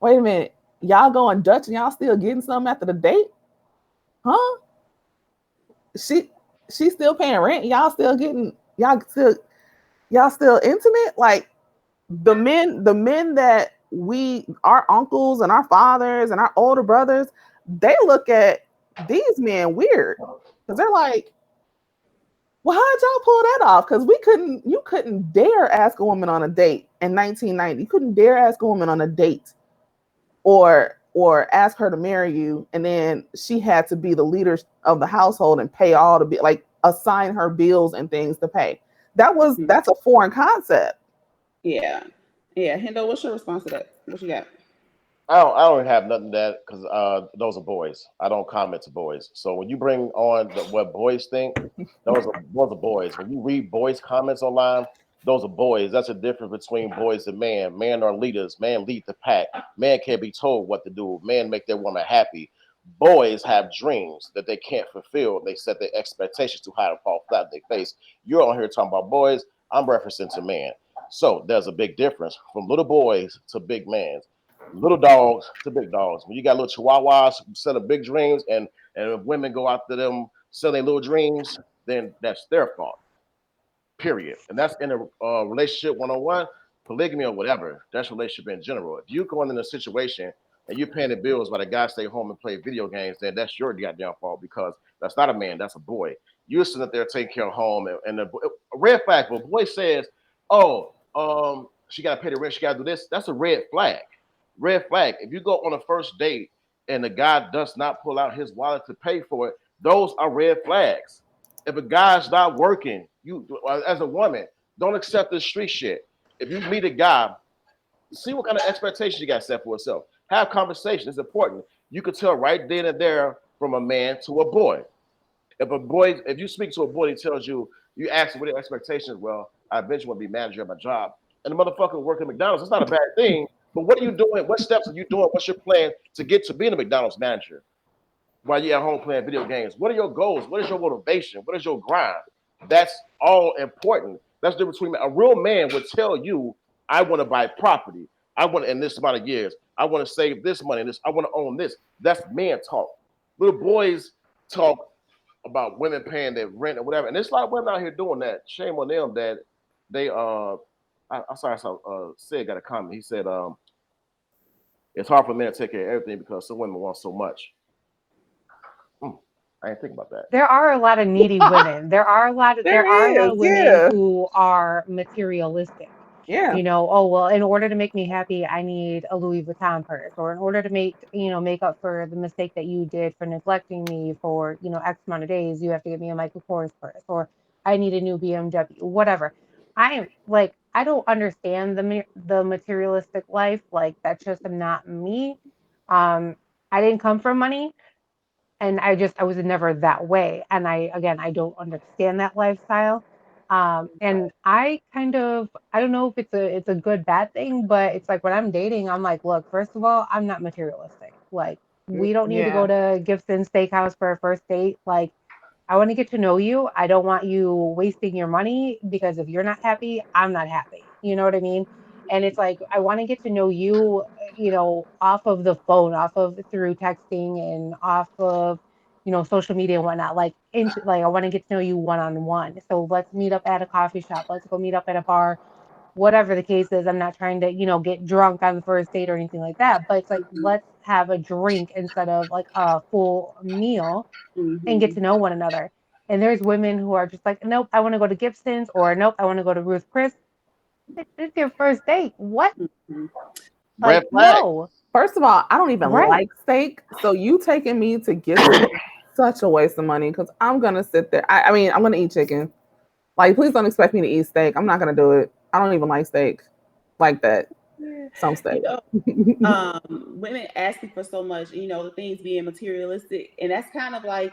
wait a minute, y'all going Dutch and y'all still getting something after the date? Huh? She she's still paying rent, y'all still intimate? Like the men that our uncles and our fathers and our older brothers, they look at these men weird because they're like, well, how'd y'all pull that off? Because you couldn't dare ask a woman on a date in 1990. You couldn't dare ask a woman on a date or ask her to marry you, and then she had to be the leader of the household and pay all the like assign her bills and things to pay. That's a foreign concept. yeah. Yeah. Hendo, what's your response to that? What you got? I don't have nothing to that because those are boys. I don't comment to boys. So when you bring on what boys think, those are boys. When you read boys' comments online, Those are boys. That's a difference between boys and man. Men are leaders. Man lead the pack. Man can't be told what to do. Man make their woman happy. Boys have dreams that they can't fulfill. They set their expectations too high to fall flat in their face. You're on here talking about boys. I'm referencing to men. So there's a big difference from little boys to big men, little dogs to big dogs. When you got little chihuahuas who set up big dreams, and if women go after them, sell their little dreams, then that's their fault. Period. And that's in a relationship 101, polygamy or whatever. That's relationship in general. If you go in a situation and you're paying the bills while the guy stay home and play video games, then that's your goddamn fault because that's not a man, that's a boy. You're sitting up there taking care of home, and a red flag. If a boy says, "Oh, she got to pay the rent, she got to do this," that's a red flag. Red flag. If you go on a first date and the guy does not pull out his wallet to pay for it, those are red flags. If a guy's not working, you as a woman, don't accept this street shit. If you meet a guy, see what kind of expectations you got set for yourself. Have conversation. It's important. You can tell right then and there from a man to a boy. If you speak to a boy, he tells you, you ask him what your expectations. Well, I eventually want to be manager at my job, and the motherfucker working at McDonald's. It's not a bad thing. But what are you doing? What steps are you doing? What's your plan to get to being a McDonald's manager? While you're at home playing video games? What are your goals? What is your motivation? What is your grind? That's all important. That's the difference between a real man would tell you, I want to buy property. I want in this amount of years. I want to save this money. This I want to own this. That's man talk. Little boys talk about women paying their rent or whatever, and it's like women out here doing that. Shame on them that they I saw Sid got a comment. He said it's hard for men to take care of everything because some women want so much. I didn't think about that. There are a lot of needy women. There are a There lot is, of women yeah. who are materialistic. Yeah. Oh well, in order to make me happy, I need a Louis Vuitton purse, or in order to make up for the mistake that you did for neglecting me for, X amount of days, you have to get me a Michael Kors purse, or I need a new BMW, whatever. I don't understand the materialistic life. Like that's just not me. I didn't come from money, and I was never that way, and I don't understand that lifestyle. And I don't know if it's a good bad thing, but it's like when I'm dating, I'm like, look, first of all, I'm not materialistic. Like, we don't need to go Yeah. to Gibson Steakhouse for a first date. Like, I want to get to know you. I don't want you wasting your money, because if you're not happy, I'm not happy. You know what I mean? And it's like I want to get to know you, off of the phone, off of through texting, and off of, social media and whatnot. Like I want to get to know you one on one. So let's meet up at a coffee shop. Let's go meet up at a bar. Whatever the case is, I'm not trying to, get drunk on the first date or anything like that. But it's like, Mhm. let's have a drink instead of like a full meal, and get Mhm. to know one another. And there's women who are just like, nope, I want to go to Gibson's, or nope, I want to go to Ruth Chris. It's your first date. What? Mhm. Red Like, flag. no. First of all, I don't even Right. like steak. So you taking me to Gibson is such a waste of money because I'm gonna sit there. I mean, I'm gonna eat chicken. Like, please don't expect me to eat steak. I'm not gonna do it. I don't even like steak like that. Yeah. Some You steak. know, women asking for so much, the things being materialistic, and that's kind of like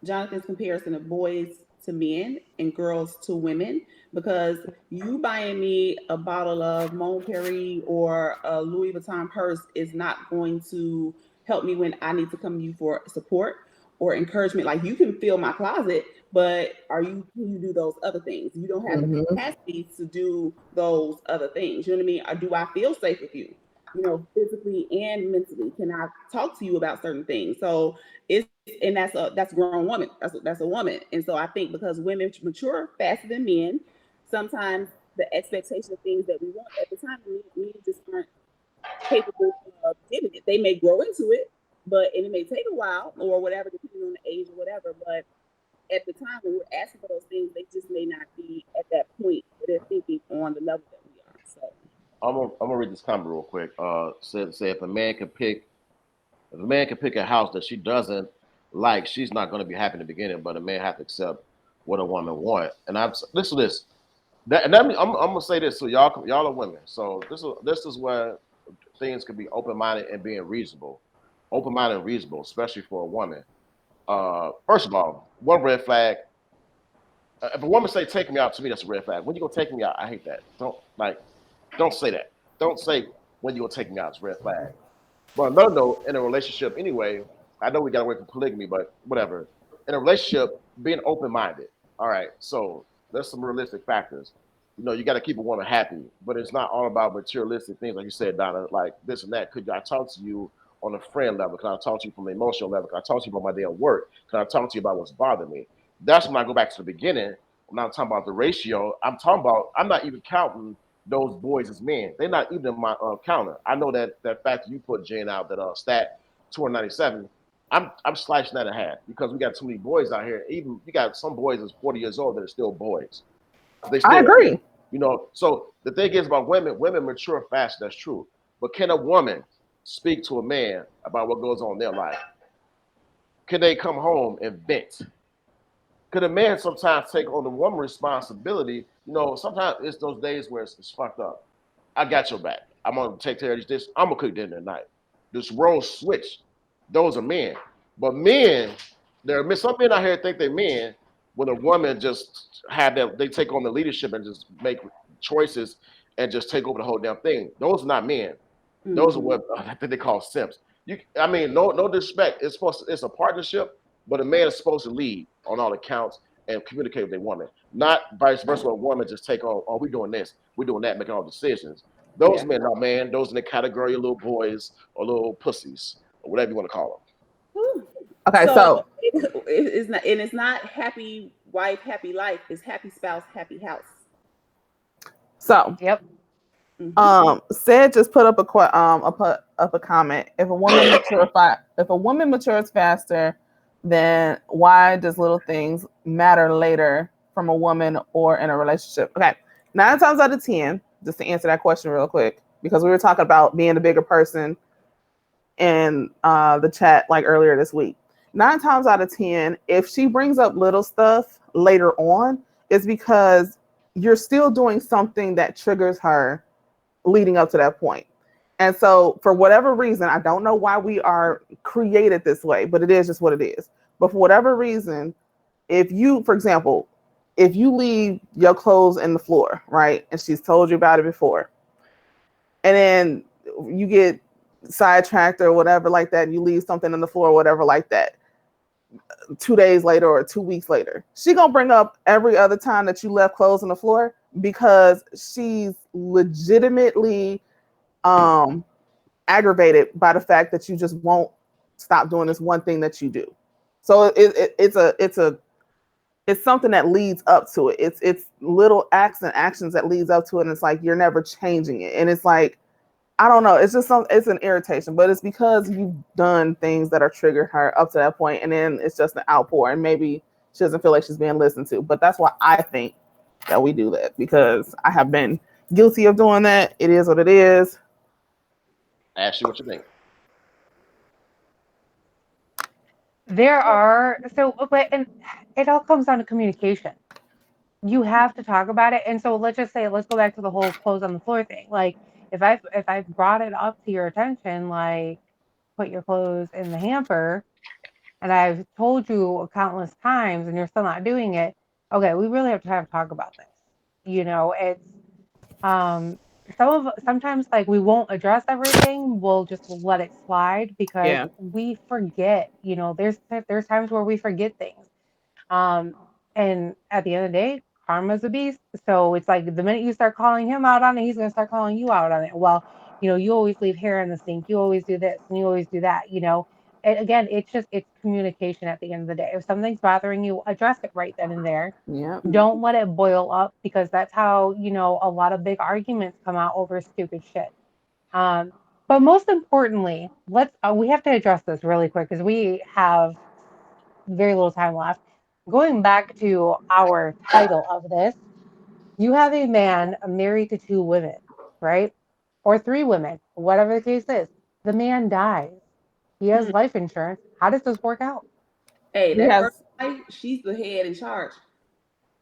Jonathan's comparison of boys to men and girls to women, because you buying me a bottle of Mon Perry or a Louis Vuitton purse is not going to help me when I need to come to you for support or encouragement. Like, you can fill my closet, but can you do those other things? You don't have the Hmm. capacity to do those other things. You know what I mean? Or do I feel safe with you? Physically and mentally. Can I talk to you about certain things? So it's and that's a grown woman. That's a woman. And so I think because women mature faster than men, sometimes the expectation of things that we want at the time, men just aren't capable of giving it. They may grow into it, and it may take a while or whatever, depending on the age or whatever. But at the time when we're asking for those things, they just may not be at that point where they're thinking on the level that we are. So I'm gonna read this comment real quick. Say if a man can pick a house that she doesn't like, she's not gonna be happy in the beginning. But a man has to accept what a woman wants. And I'm listen to this. I'm gonna say this. So y'all are women. So this is where things can be open minded and being reasonable. Open minded and reasonable, especially for a woman. First of all, one red flag. If a woman say take me out, to me that's a red flag. When you gonna take me out? I hate that. Don't say that. Don't say when you gonna take me out. It's a red flag. But another note, in a relationship anyway, I know we got away from polygamy, but whatever. In a relationship, being open minded. All right, so there's some realistic factors. You got to keep a woman happy, but it's not all about materialistic things, like you said, Donna, like this and that. Could I talk to you on a friend level? Can I talk to you from an emotional level? Can I talk to you about my day at work? Can I talk to you about what's bothering me? That's when I go back to the beginning. I'm not talking about the ratio. I'm not even counting those boys as men. They're not even in my counter. I know that fact that you put Jane out, that stat 297. I'm slicing that in half because we got too many boys out here. Even you got some boys that's 40 years old that are still boys. They I still agree. So the thing is about women mature fast. That's true. But can a woman speak to a man about what goes on in their life? Can they come home and vent? Could a man sometimes take on the woman responsibility? Sometimes it's those days where it's fucked up. I got your back. I'm gonna take care of this. I'm gonna cook dinner tonight. This role switch. Those are men. But men, some men out here think they're men when a woman just have them, they take on the leadership and just make choices and just take over the whole damn thing. Those are not men. Those are Mhm. what I think they call simps. I mean, no disrespect. It's a partnership, but a man is supposed to lead on all accounts and communicate with a woman, not vice versa. A woman just take on, oh, we doing this, we doing that, making all decisions. Those Yeah. men are man. Those in the category of little boys or little pussies or whatever you want to call Whew. Okay, So so it's not happy wife, happy life. It's happy spouse, happy house. so Yep. Hmm. said just put up a comment. If a woman matures faster, then why does little things matter later from a woman or in a relationship? Okay, 9 times out of 10, just to answer that question real quick, because we were talking about being the bigger person in the chat like earlier this week. 9 times out of 10, if she brings up little stuff later on, it's because you're still doing something that triggers her leading up to that point. And so, for whatever reason, I don't know why we are created this way, but it is just what it is. But for whatever reason, if you, for example, if you leave your clothes in the floor, right, and she's told you about it before, and then you get sidetracked or whatever like that, and you leave something on the floor or whatever like that, 2 days later or 2 weeks later, she gonna bring up every other time that you left clothes on the floor because she's legitimately um aggravated by the fact that you just won't stop doing this one thing that you do. So it's something that leads up to it. It's little acts and actions that leads up to it, and it's like you're never changing it. And it's like, I don't know, it's just it's an irritation, but it's because you've done things that are triggered her up to that point, and then it's just an outpour, and maybe she doesn't feel like she's being listened to. But that's why I think that we do that, because I have been guilty of doing that. It is what it is. Ashley, what you think? But it all comes down to communication. You have to talk about it. And so let's go back to the whole clothes on the floor thing. Like if I've brought it up to your attention, like put your clothes in the hamper, and I've told you countless times and you're still not doing it, okay, we really have to have a talk about this. It's um sometimes like we won't address everything, we'll just let it slide because Yeah. we forget, there's times where we forget things. um, and at the end of the day, karma's a beast. So it's like the minute you start calling him out on it, he's gonna start calling you out on it. Well, you always leave hair in the sink, you always do this, and you always do that. And again, it's communication at the end of the day. If something's bothering you, address it right then and there. Yeah. Don't let it boil up because that's how, a lot of big arguments come out over stupid shit. Um, but most importantly, we have to address this really quick because we have very little time left. Going back to our title of this, you have a man married to 2 women, right? Or 3 women, whatever the case is. The man dies. He has Hmm. life insurance. How does this work out? Hey, He that first has. wife, she's the head in charge.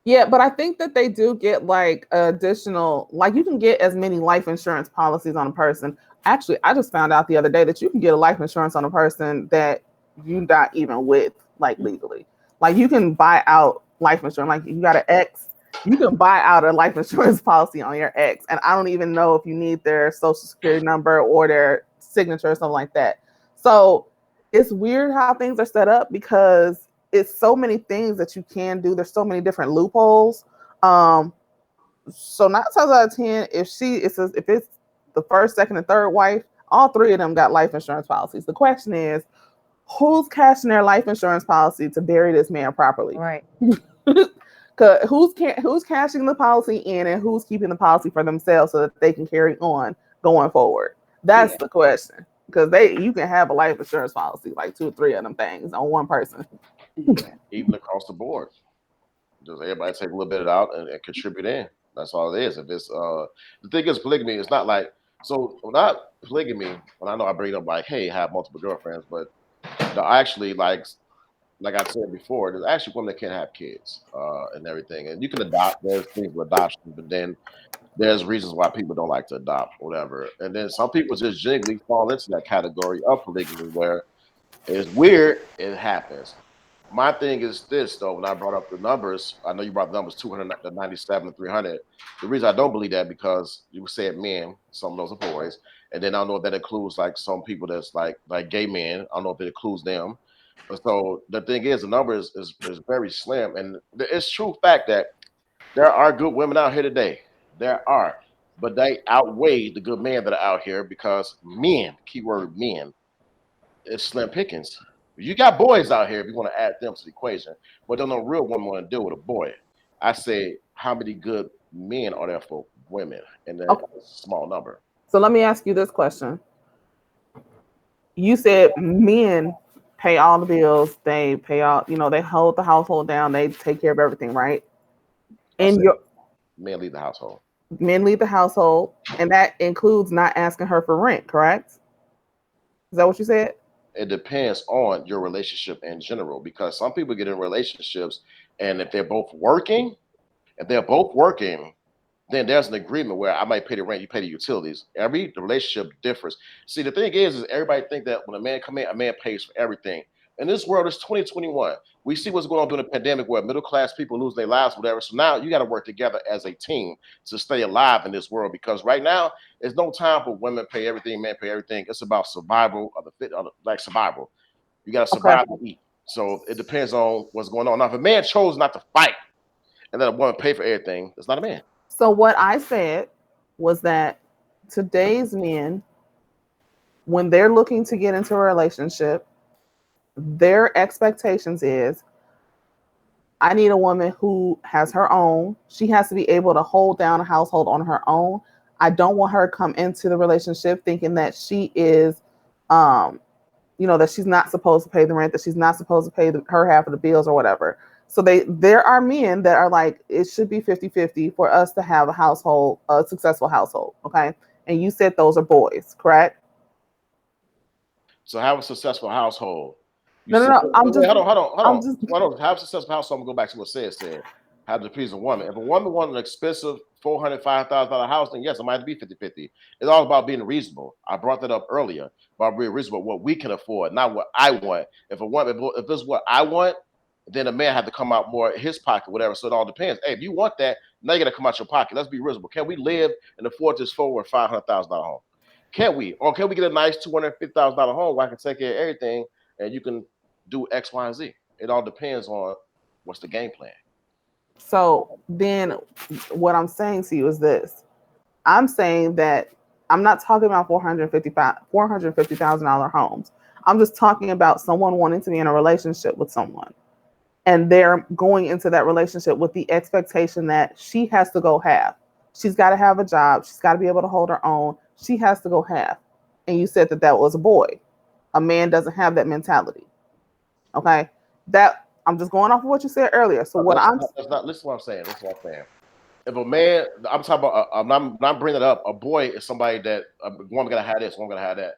Yeah, but I think that they do get like additional, like you can get as many life insurance policies on a person. Actually, I just found out the other day that you can get a life insurance on a person that you're not even with, like legally. Like you can buy out life insurance. Like you got an ex, you can buy out a life insurance policy on your ex. And I don't even know if you need their social security number or their signature or something like that. So it's weird how things are set up because it's so many things that you can do. There's so many different loopholes. Um, so 9 times out of 10, if it's the first, second, and third wife, all three of them got life insurance policies. The question is, who's cashing their life insurance policy to bury this man properly? Right. Cause who's cashing the policy in and who's keeping the policy for themselves so that they can carry on going forward? That's Yeah. the question. Because you can have a life insurance policy, like 2 or 3 of them things on one person. Yeah. Even across the board. Just everybody take a little bit out and contribute in. That's all it is. If it's the thing is polygamy, it's not like so not polygamy. When I know I bring up like, hey, have multiple girlfriends, but actually like I said before, there's actually women that can't have kids and everything, and you can adopt. There's things with adoption, but then there's reasons why people don't like to adopt, whatever. And then some people just genuinely fall into that category of polygamy where it's weird. It happens. My thing is this though. When I brought up the numbers, I know you brought the numbers 297 and 300. The reason I don't believe that because you said men, some of those are boys, and then I don't know if that includes like some people that's like gay men. I don't know if it includes them. But so the thing is, the number is very slim, and it's true fact that there are good women out here today. There are, but they outweigh the good men that are out here because men, keyword men, it's slim pickings. You got boys out here if you want to add them to the equation, but don't no real woman want to deal with a boy. I say, how many good men are there for women? And that's Okay. a small number. So let me ask you this question. You said men pay all the bills, they pay all, they hold the household down, they take care of everything, right? I And say, your men leave the household. men leave the household, and that includes not asking her for rent, correct? Is that what you said? It depends on your relationship in general because some people get in relationships and if they're both working, then there's an agreement where I might pay the rent, you pay the utilities. Every relationship differs. See, the thing is everybody think that when a man come in, a man pays for everything. In this world, it's 2021. We see what's going on during the pandemic where middle class people lose their lives, whatever. So now you got to work together as a team to stay alive in this world because right now, there's no time for women pay everything, men pay everything. It's about survival of the fit, like survival. You got to Okay. survive and eat. So it depends on what's going on. Now, if a man chose not to fight and let a woman pay for everything, it's not a man. So what I said was that today's men, when they're looking to get into a relationship, their expectations is I need a woman who has her own. She has to be able to hold down a household on her own. I don't want her to come into the relationship thinking that she is, um, that she's not supposed to pay the rent, that she's not supposed to pay her half of the bills or whatever. So there are men that are like, it should be 50-50 for us to have a successful household. Okay. And you said those are boys, correct? So have a successful household. You No, no, said, no. wait, wait, hold on, hold on, hold I'm on. just, Hold on. Have a successful household. I'm gonna go back to what said. Have to please a woman. If a woman wants an expensive $400,000, $5,000 house, then yes, it might be 50-50. It's all about being reasonable. I brought that up earlier about being reasonable, what we can afford, not what I want. If a woman, if it's what I want, then a man have to come out more his pocket, whatever. So it all depends. Hey, if you want that, now you gotta come out your pocket. Let's be reasonable. Can we live and afford this $400,000 home? Can we? Or can we get a nice $250,000 home where I can take care of everything and you can do X, Y, and Z? It all depends on what's the game plan. so then what I'm saying to you is this. I'm saying that I'm not talking about $450,000 homes. I'm just talking about someone wanting to be in a relationship with someone. And they're going into that relationship with the expectation that she has to go half. She's got to have a job. She's got to be able to hold her own. She has to go half. And you said that that was a boy. A man doesn't have that mentality. Okay. That I'm just going off of what you said earlier. So what I'm That's not. Listen, to what I'm saying. Listen, to what I'm saying. If a man, I'm talking about. I'm bringing it up. A boy is somebody that a woman gonna have this, one gonna have that.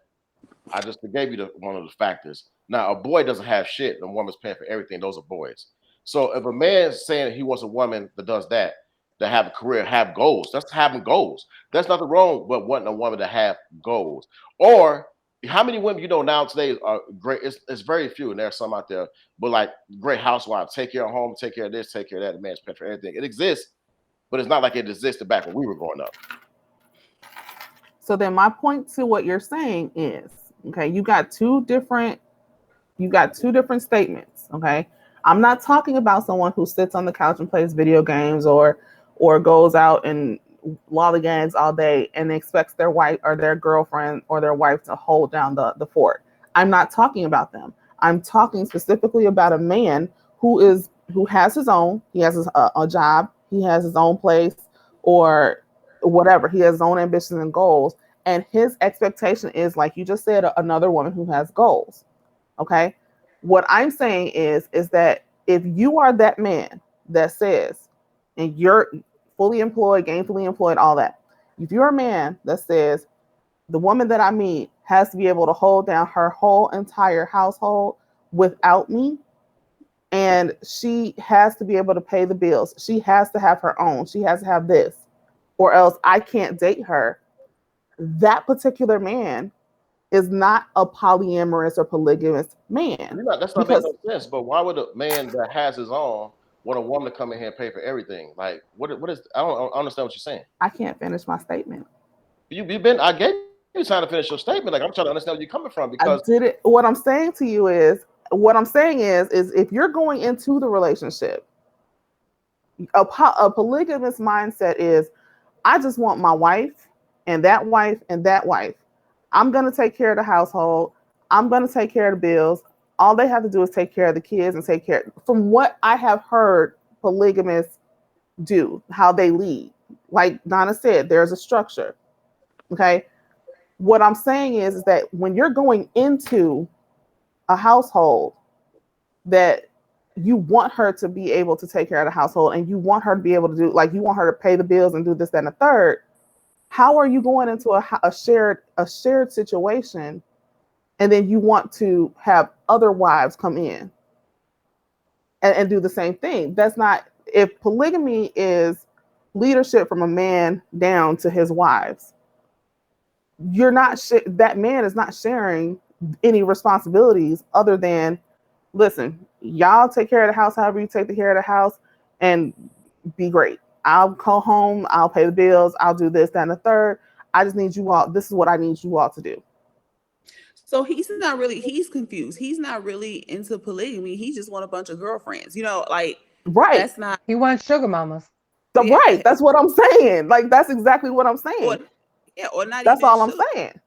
I just gave you one of the factors. Now, a boy doesn't have shit. The woman's paying for everything. Those are boys. So if a man's saying he wants a woman that does that, to have a career, have goals, that's having goals. There's nothing wrong with wanting a woman to have goals. Or how many women you know now today are great? It's very few, and there's some out there, but like great housewives, take care of home, take care of this, take care of that. The man's pet for everything. It exists, but it's not like it existed back when we were growing up. So then my point to what you're saying is, okay, you got two different statements, okay? I'm not talking about someone who sits on the couch and plays video games or goes out and lollygags all day and expects their wife or their girlfriend or their wife to hold down the fort. I'm not talking about them. I'm talking specifically about a man who has his own, he has a job, he has his own place or whatever. He has his own ambitions and goals, and his expectation is, like you just said, another woman who has goals. Okay. What I'm saying is that if you are that man that says, and you're fully employed, gainfully employed, all that, if you're a man that says the woman that I meet has to be able to hold down her whole entire household without me, and she has to be able to pay the bills, she has to have her own, she has to have this, or else I can't date her, that particular man is not a polyamorous or polygamous man. That's not making Because no sense. But why would a man that has his own want a woman to come in here and pay for everything? Like, what is? I don't understand what you're saying. I can't finish my statement. You've been. I gave you time to finish your statement. Like, I'm trying to understand where you're coming from because I did it. What I'm saying is if you're going into the relationship, a polygamous mindset is, I just want my wife and that wife and that wife. I'm going to take care of the household. I'm going to take care of the bills. All they have to do is take care of the kids and take care. From what I have heard polygamists do, how they lead, like Donna said, there's a structure. Okay. What I'm saying is that when you're going into a household, that you want her to be able to take care of the household and you want her to be able to do, like, you want her to pay the bills and do this, that, and the third. How are you going into a shared situation and then you want to have other wives come in and do the same thing? That's not, if polygamy is leadership from a man down to his wives, you're not that man is not sharing any responsibilities other than, listen, y'all take care of the house however you take care of the house and be great. I'll call home, I'll pay the bills, I'll do this, that, and the third. I just need you all, this is what I need you all to do. So he's confused. He's not really into polygamy. He just want a bunch of girlfriends. Like, Right. that's not, He wants sugar mamas. yeah, Right. That's what I'm saying. Like, that's exactly what I'm or saying. or not That's even all I'm sugar. saying.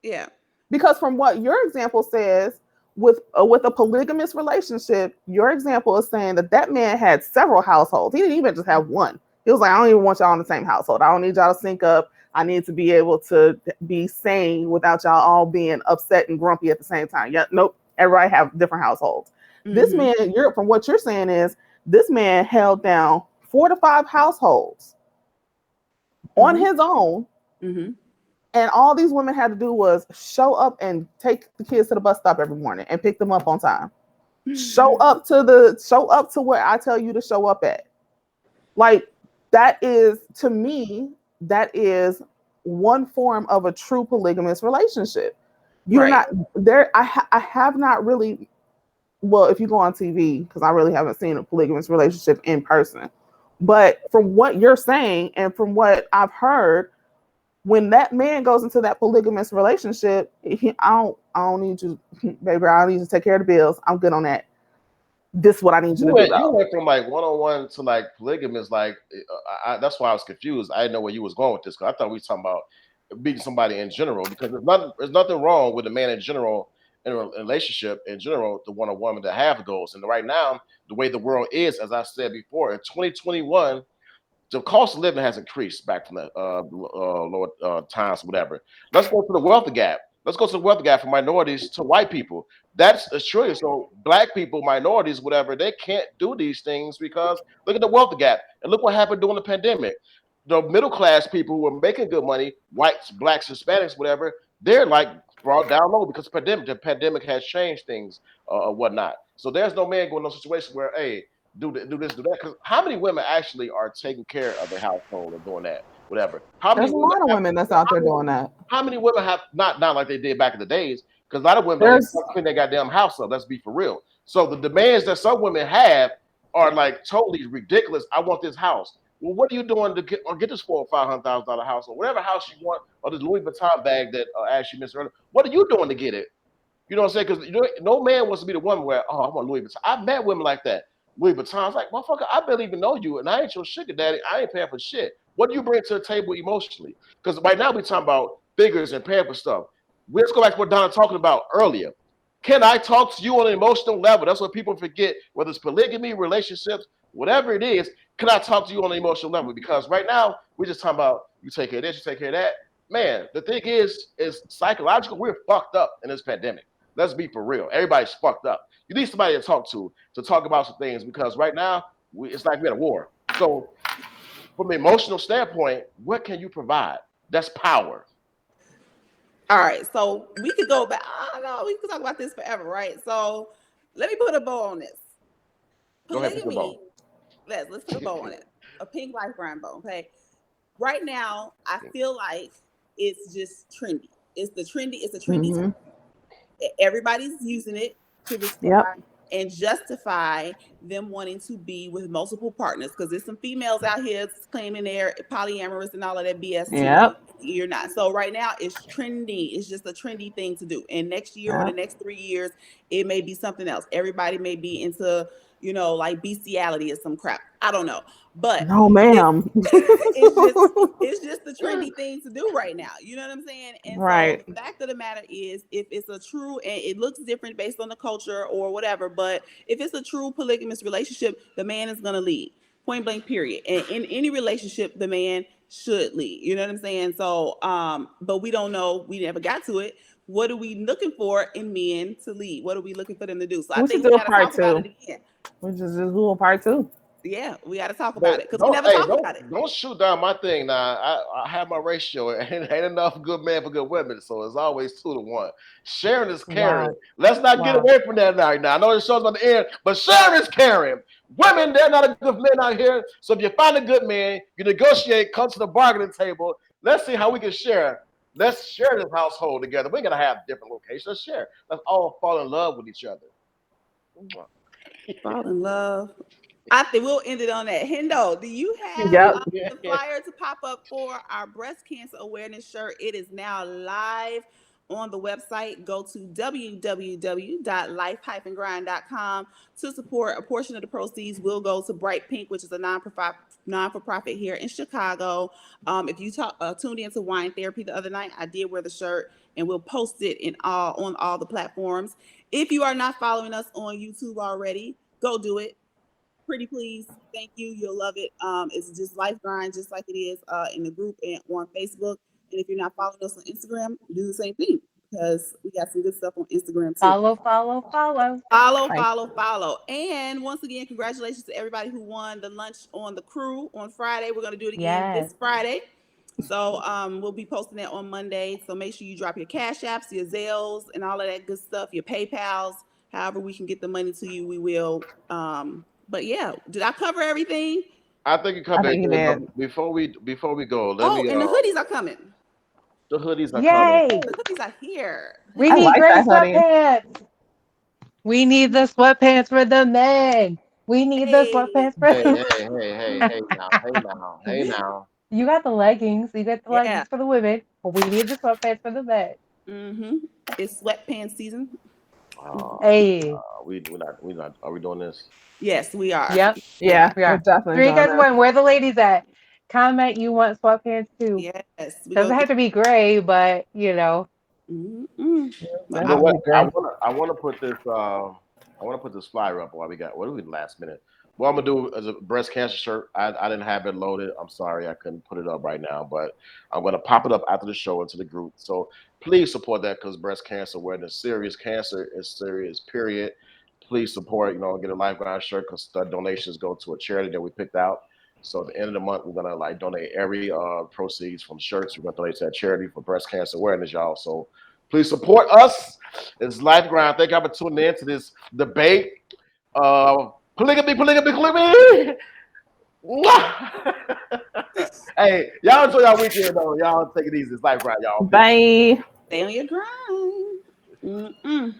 Yeah. Because from what your example says, with a polygamous relationship, your example is saying that man had several households. He didn't even just have one. He was like, I don't even want y'all in the same household. I don't need y'all to sync up. I need to be able to be sane without y'all all being upset and grumpy at the same time. Yeah, nope. Everybody have different households. This man, from what you're saying is, this man held down 4 to 5 households on his own. And all these women had to do was show up and take the kids to the bus stop every morning and pick them up on time. Show up to where I tell you to show up at. Like, that is, to me, that is one form of a true polygamous relationship. You're Right. not there. I have not really, well, if you go on TV, because I really haven't seen a polygamous relationship in person. But from what you're saying and from what I've heard, when that man goes into that polygamous relationship, I don't need you, baby. I don't need you to take care of the bills. I'm good on that. This is what I need you to do, you though. went from like one-on-one to like polygamous. Like, that's why I was confused. I didn't know where you was going with this because I thought we were talking about beating somebody in general. Because there's nothing wrong with a man in general, in a relationship in general, to want a woman to have goals. And right now, the way the world is, as I said before, in 2021, the cost of living has increased back from the lower times, whatever. Let's go to the wealth gap. Let's go to the wealth gap from minorities to white people. That's true. So black people, minorities, whatever, they can't do these things because look at the wealth gap and look what happened during the pandemic. The middle class people who are making good money, whites, blacks, Hispanics, whatever, they're like brought down low because the pandemic has changed things or whatnot. So there's no man going in a situation where, hey, do this, do that. Because how many women actually are taking care of the household and doing that? whatever. How many There's a women lot of have, women that's out how there many, doing that. how many women have not like they did back in the days? Because a lot of women don't There's even clean their goddamn house up. Let's be for real. So the demands that some women have are like totally ridiculous. I want this house. Well, what are you doing to get this $400,000 or $500,000 house or whatever house you want or this Louis Vuitton bag that Ashley mentioned earlier? What are you doing to get it? You know what I'm saying? Because no man wants to be the one where, oh, I want Louis Vuitton. I've met women like that. Louis Vuitton's like, motherfucker, I barely even know you, and I ain't your sugar daddy. I ain't paying for shit. What do you bring to the table emotionally? Because right now we're talking about figures and paying for stuff. Let's go back to what Donna talking about earlier. Can I talk to you on an emotional level? That's what people forget, whether it's polygamy, relationships, whatever it is. Can I talk to you on an emotional level? Because right now we're just talking about you take care of this, you take care of that. Man, the thing is psychological. We're fucked up in this pandemic. Let's be for real. Everybody's fucked up. You need somebody to talk about some things because right now it's like we're at a war. So from an emotional standpoint, what can you provide? That's power. All right, so we could go back. I don't know, we could talk about this forever, right? So let me put a bow on this. Go ahead, Mr. Polygamy. Bo. Let's put a bow on it. A pink LifeGrind bow. Okay. Right now, I feel like it's just trendy. It's a trendy mm-hmm. everybody's using it to Yep. respond and justify them wanting to be with multiple partners because there's some females out here claiming they're polyamorous and all of that BS too. Yep. You're not. So right now it's trendy. It's just a trendy thing to do. And next year or the Yep. next 3 years, it may be something else. Everybody may be into, like bestiality or some crap. I don't know. But No, ma'am. it's just the trendy thing to do right now. You know what I'm saying? And Right. so the fact of the matter is, if it's a true, and it looks different based on the culture or whatever, but if it's a true polygamous relationship, the man is going to lead. Point blank, period. And in any relationship, the man should lead. You know what I'm saying? So, but we don't know. We never got to it. What are we looking for in men to lead? What are we looking for them to do? So I We should think we do a got to part talk about two. it again. We just do a part two. Yeah, we got to talk about But it because we never talked about it. don't shoot down my thing now. I have my ratio, and ain't enough good men for good women, so it's always 2 to 1. Sharing is caring. Wow. Let's not get Wow. away from that now. Now I know the show's about to end, but sharing is caring. Women, they're not a good men out here. So if you find a good man, you negotiate, come to the bargaining table. Let's see how we can share. Let's share this household together. We're gonna have different locations. Let's share. Let's all fall in love with each other. Fall in love. I think we'll end it on that. Hendo, do you have Yep. the flyer to pop up for our breast cancer awareness shirt? It is now live on the website. Go to www.life-grind.com to support. A portion of the proceeds will go to Bright Pink, which is a non-for-profit here in Chicago. If you tuned into Wine Therapy the other night, I did wear the shirt, and we'll post it on all the platforms. If you are not following us on YouTube already, go do it. Pretty please, thank you. You'll love it. It's just LifeGrind, just like it is in the group and on Facebook. And if you're not following us on Instagram, do the same thing because we got some good stuff on Instagram too. Follow, follow, follow. Follow. And once again, congratulations to everybody who won the lunch on the crew on Friday. We're gonna do it again Yes. this Friday. So we'll be posting that on Monday. So make sure you drop your Cash Apps, your Zelles, and all of that good stuff, your PayPals. However we can get the money to you, we will. But yeah, did I cover everything? I think you I covered think you everything. did. But before we go, let me. And the hoodies are coming. The hoodies are coming. Yay. The hoodies are here. We I need like gray that hoodie. sweatpants. We need the sweatpants for the men. We need the Hey. sweatpants for Hey, hey now. You got the leggings. You got the Yeah. leggings for the women, but we need the sweatpants for the men. It's sweatpants season. Hey. We're not. Are we doing this? Yes, we are. Yep. Yeah, We we're are. definitely So you doing guys this. won. Where the ladies at? Comment you want sweatpants too. Yes. We Doesn't gonna have to be gray, but you know. Mhm. You know what? Definitely great. I wanna put this flyer up while we got what are we last minute? What I'm gonna do is a breast cancer shirt. I didn't have it loaded. I'm sorry I couldn't put it up right now, but I'm gonna pop it up after the show into the group. So please support that because breast cancer awareness, serious cancer is serious, period. Please support, get a LifeGrind shirt because the donations go to a charity that we picked out. So at the end of the month, we're gonna like donate every proceeds from shirts. We're gonna donate to that charity for breast cancer awareness, y'all. So please support us. It's LifeGrind. Thank y'all for tuning in to this debate. Polygamy. Hey, y'all enjoy y'all weekend though. Y'all take it easy. It's LifeGrind, y'all. Bye. Stay on your grind. Mm-mm.